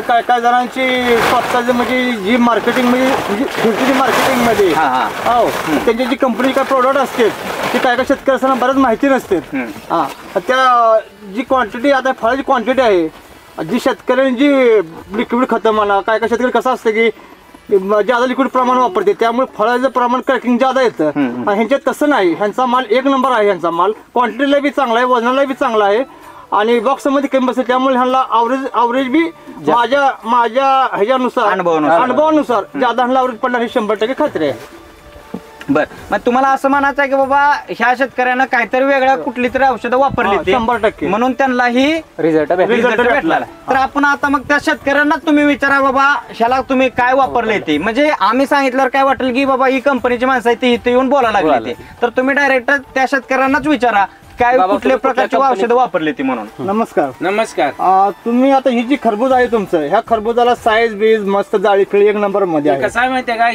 काय जणांची स्वतःची म्हणजे जी मार्केटिंग मध्ये मार्केटिंग मध्ये हो त्यांची जी कंपनी काय प्रोडक्ट असते ती काय शेतकऱ्यांना बरंच माहिती नसते. त्या जी क्वांटिटी आता फळाची क्वांटिटी आहे, जी शेतकऱ्यांनी जी लिक्विड खतं म्हणा, काय शेतकरी कसं असतं की ज्यादा लिक्विड प्रमाण वापरते, त्यामुळे फळाचं प्रमाण क्रॅकिंग ज्यादा येतं. ह्यांच्यात तसं नाही, ह्यांचा माल 1 नंबर आहे. ह्यांचा माल क्वांटिटीला बी चांगला आहे, वजनाला बी चांगला आहे आणि बॉक्स मध्ये कमी बसते, त्यामुळे ह्यांना आवरेज बी माझ्या ह्याच्यानुसार अनुभवानुसार ज्यादा ह्यांना आवरेज पडणार ही 100% खात्री आहे. बर, मग तुम्हाला असं म्हणायचं आहे की बाबा ह्या शेतकऱ्यांना काहीतरी वेगळ्या कुठली तरी औषधं वापरली 100% म्हणून त्यांना ही रिझल्ट भेटला. तर आपण आता मग त्या शेतकऱ्यांना तुम्ही विचारा बाबा ह्याला तुम्ही काय वापरले ते, म्हणजे आम्ही सांगितल्यावर काय वाटेल की बाबा ही कंपनीची माणसं आहे ती इथे येऊन बोलायला लागली, तर तुम्ही डायरेक्ट त्या शेतकऱ्यांनाच विचारा काय कुठल्या प्रकारची औषधं वापरली ती म्हणून. नमस्कार. तुम्ही आता ही जी खरबूज आहे तुमचं, ह्या खरबुजाला साईज बीज मस्त जाळी खिळी 1 नंबर मध्ये आहे. कसं आहे माहितीये का,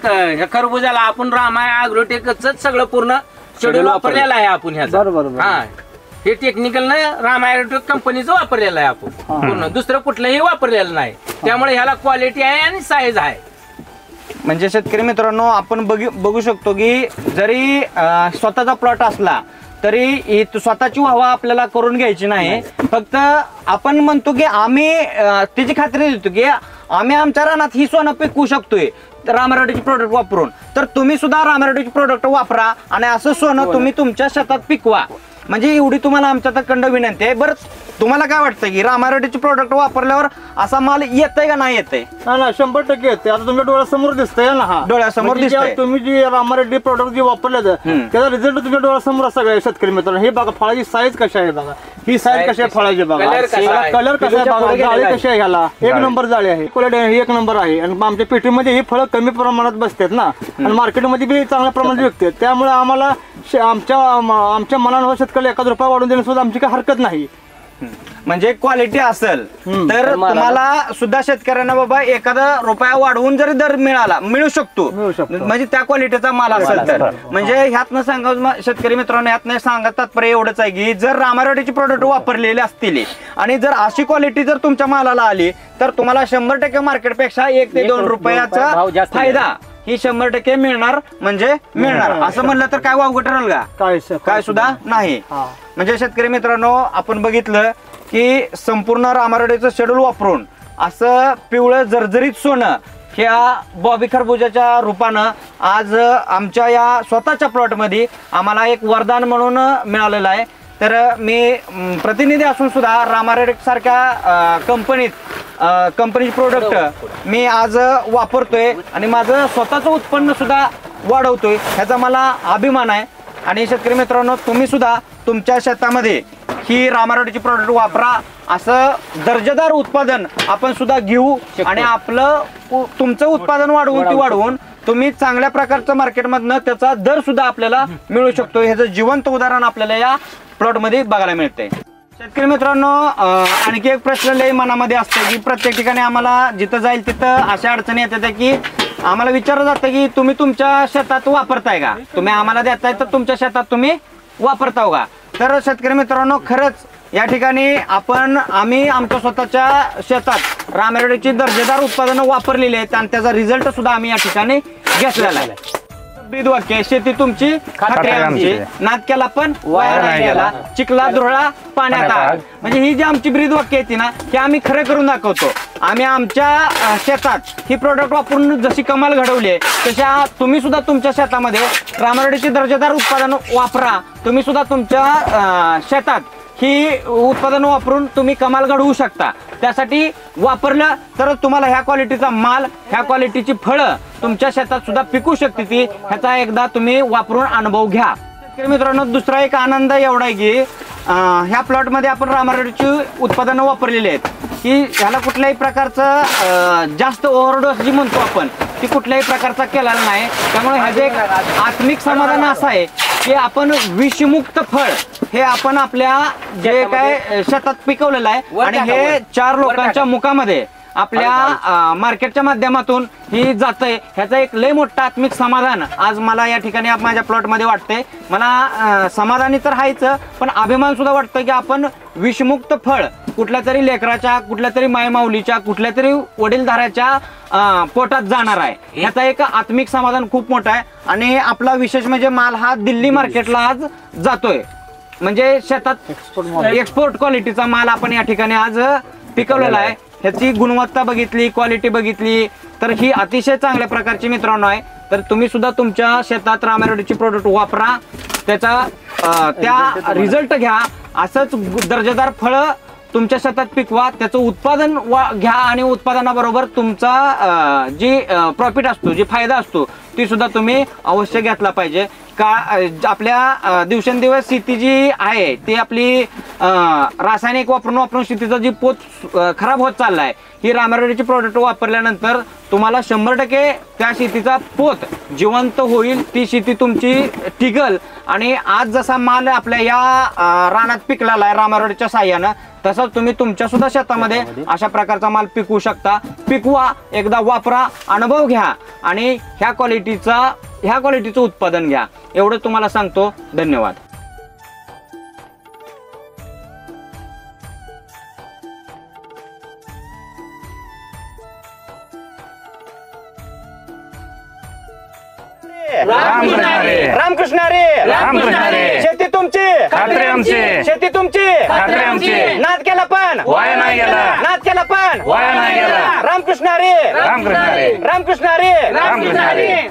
ह्या खरबुजाला आपण रामाय अॅग्रोटेकच सगळं पूर्ण शेड्यूल वापरलेलं आहे आपण ह्याचा. बरोबर. हा, हे टेक्निकल रामाय अॅग्रोटेक कंपनीचं वापरलेलं आहे आपण, पूर्ण दुसरं कुठलंही वापरलेलं नाही. त्यामुळे ह्याला क्वालिटी आहे आणि साईज आहे. म्हणजे शेतकरी मित्रांनो, आपण बघू शकतो की जरी स्वतःचा प्लॉट असला तरी स्वतःची वाहवा आपल्याला करून घ्यायची नाही. फक्त आपण म्हणतो की आम्ही त्याची खात्री देतो की आम्ही आमच्या रानात ही सोनं पिकवू शकतोय रामारोटेचे प्रोडक्ट वापरून. तर तुम्ही सुद्धा रामारोटेचे प्रोडक्ट वापरा आणि असं सोनं तुम्ही तुमच्या शेतात पिकवा. म्हणजे एवढी तुम्हाला आमच्याकडं विनंती आहे. बरं, तुम्हाला काय वाटतं की रामारोटेचे प्रोडक्ट वापरल्यावर असा माल येतंय का नाही येतंय? ना 100% येते. आता तुमच्या डोळ्यासमोर दिसतंय ना, हा डोळ्यासमोर दिसतंय. तुम्ही जी रामारेड्डी प्रोडक्ट जे वापरले त्याचा रिझल्ट तुमच्या डोळ्यासमोर सगळ्या शेतकरी मित्रांनो. हे बघा फळाची साईज कशी आहे बघा, ही साईज कशी आहे फळाची बघा, कलर कसा आहे बघा, जाळी कशी आहे, ह्याला 1 नंबर जाळी आहे, क्वालिटी 1 नंबर आहे. आणि आमच्या पेटीमध्ये ही फळं कमी प्रमाणात बसतात ना आणि मार्केटमध्ये बी चांगल्या प्रमाणात विकतात. त्यामुळे आम्हाला आमच्या मनानुसार शेतकऱ्याला 1 रुपया वाढून देण्यास सुद्धा आमची काही हरकत नाही. म्हणजे क्वालिटी असेल तर तुम्हाला सुद्धा शेतकऱ्यांना बाबा 1 रुपया वाढवून जरी दर मिळू शकतो, म्हणजे त्या क्वालिटीचा माल असेल तर. म्हणजे ह्यातनं सांगा शेतकरी मित्रांनो, ह्यातनं सांगत तात्पर्य एवढंच आहे की जर रामारोटेचे प्रोडक्ट वापरलेले असतील आणि जर अशी क्वालिटी जर तुमच्या मालाला आली तर तुम्हाला 100% मार्केटपेक्षा 1 ते 2 रुपयाचा फायदा ही 100% मिळणार. म्हणजे मिळणार असं म्हणलं तर काय वावगं ठरेल का? काय सुद्धा नाही. म्हणजे शेतकरी मित्रांनो, आपण बघितलं की संपूर्ण रामारोटेचं शेड्यूल वापरून असं पिवळं जर्जरीत सोनं ह्या बॉबी खरबुजाच्या रूपानं आज आमच्या या स्वतःच्या प्लॉटमध्ये आम्हाला एक वरदान म्हणून मिळालेलं आहे. तर मी प्रतिनिधी असून सुद्धा रामारोटेक सारख्या कंपनीचे प्रोडक्ट मी आज वापरतोय आणि माझं स्वतःचं उत्पन्न सुद्धा वाढवतोय, ह्याचा मला अभिमान आहे. आणि शेतकरी मित्रांनो, तुम्ही सुद्धा तुमच्या शेतामध्ये ही रामारोटेची प्रोडक्ट वापरा. असं दर्जेदार उत्पादन आपण सुद्धा घेऊ आणि आपलं तुमचं उत्पादन वाढवून तुम्ही चांगल्या प्रकारचं मार्केटमधनं त्याचा दर सुद्धा आपल्याला मिळू शकतो. ह्याचं जिवंत उदाहरण आपल्याला या प्लॉटमध्ये बघायला मिळते. शेतकरी मित्रांनो, आणखी एक प्रश्न लय मनामध्ये असतो की प्रत्येक ठिकाणी आम्हाला जिथं जाईल तिथं अशा अडचणी येतात की आम्हाला विचारलं जातं की तुम्ही तुमच्या शेतात वापरताय का, तुम्ही आम्हाला देताय तर तुमच्या शेतात तुम्ही वापरताव का. तर शेतकरी मित्रांनो, खरंच या ठिकाणी आम्ही आमच्या स्वतःच्या शेतात रामारोटेची दर्जेदार उत्पादनं वापरलेली आहेत आणि त्याचा रिझल्ट सुद्धा आम्ही या ठिकाणी घेतलेला आहे. ब्रीद वाक्य आहे, शेती तुमची खात्री आमची, नाद केला पण वाया नाही गेला, चिखला धुरळा पाण्यात आग. म्हणजे ही जी आमची ब्रीद वाक्य आहे ती ना, की आम्ही खरं करून दाखवतो. आम्ही आमच्या शेतात ही प्रोडक्ट वापरून जशी कमाल घडवली आहे, तशा तुम्ही सुद्धा तुमच्या शेतामध्ये रामारोडेची दर्जेदार उत्पादन वापरा. तुम्ही सुद्धा तुमच्या शेतात ही उत्पादन वापरून तुम्ही कमाल घडवू शकता. त्यासाठी वापरलं तर तुम्हाला ह्या क्वालिटीचा माल, ह्या क्वालिटीची फळं तुमच्या शेतात सुद्धा पिकू शकते ती. ह्याचा एकदा तुम्ही वापरून अनुभव घ्या. शेतकरी मित्रांनो, दुसरा एक आनंद एवढा आहे की ह्या प्लॉटमध्ये आपण रामारोडेची उत्पादनं वापरलेली आहेत की ह्याला कुठल्याही प्रकारचं जास्त ओव्हरडोस जी म्हणतो आपण ती कुठल्याही प्रकारचा केलेला नाही. त्यामुळे ह्याचे एक आत्मिक समाधान असं आहे की आपण विषमुक्त फळ हे आपण आपल्या जे काय शेतात पिकवलेलं आहे आणि हे 4 लोकांच्या मुखामध्ये आपल्या मार्केटच्या माध्यमातून ही जातंय. ह्याचा एक लय मोठा आत्मिक समाधान आज मला या ठिकाणी माझ्या प्लॉटमध्ये वाटतंय. मला समाधानी तर आहेच, पण अभिमान सुद्धा वाटतं की आपण विषमुक्त फळ कुठल्या तरी लेकराच्या, कुठल्या तरी मायमाऊलीच्या, कुठल्या तरी वडीलधाऱ्याच्या पोटात जाणार आहे. ह्याचा एक आत्मिक समाधान खूप मोठा आहे. आणि आपला विशेष म्हणजे माल हा दिल्ली मार्केटला आज जातोय. म्हणजे शेतात एक्सपोर्ट क्वालिटीचा माल आपण या ठिकाणी आज पिकवलेला आहे. ह्याची गुणवत्ता बघितली, क्वालिटी बघितली तर ही अतिशय चांगल्या प्रकारची मित्रांनो आहे. तर तुम्ही सुद्धा तुमच्या शेतात रामारोडेची प्रोडक्ट वापरा, त्याचा त्या रिझल्ट घ्या. असंच दर्जेदार फळं तुमच्या शेतात पिकवा, त्याचं उत्पादन घ्या आणि उत्पादनाबरोबर तुमचा जी प्रॉफिट असतो, जी फायदा असतो ती सुद्धा तुम्ही अवश्य घेतला पाहिजे. का आपल्या दिवसेंदिवस शेती जी आहे ती आपली रासायनिक वापरून शेतीचा जी पोत खराब होत चालला आहे, ही रामारोडेची प्रोडक्ट वापरल्यानंतर तुम्हाला 100% त्या शेतीचा पोत जिवंत होईल. ती शेती तुमची टिकल आणि आज जसा माल आपल्या या रानात पिकलेला आहे रामारोडेच्या साह्यानं, तसंच तुम्ही तुमच्या सुद्धा शेतामध्ये अशा प्रकारचा माल पिकवू शकता. पिकवा, एकदा वापरा, अनुभव घ्या आणि ह्या क्वालिटीचं उत्पादन घ्या. एवढं तुम्हाला सांगतो. धन्यवाद. रामकृष्ण हरी. रामकृष्ण हरी. शेती तुमची खात्री आमची, शेती तुमची खात्री आमची, नाद केला पण वाया नाही गेला, नाद केला पण वाया नाही गेला. रामकृष्ण हरी. रामकृष्ण हरी. रामकृष्ण हरी. रामकृष्ण हरी.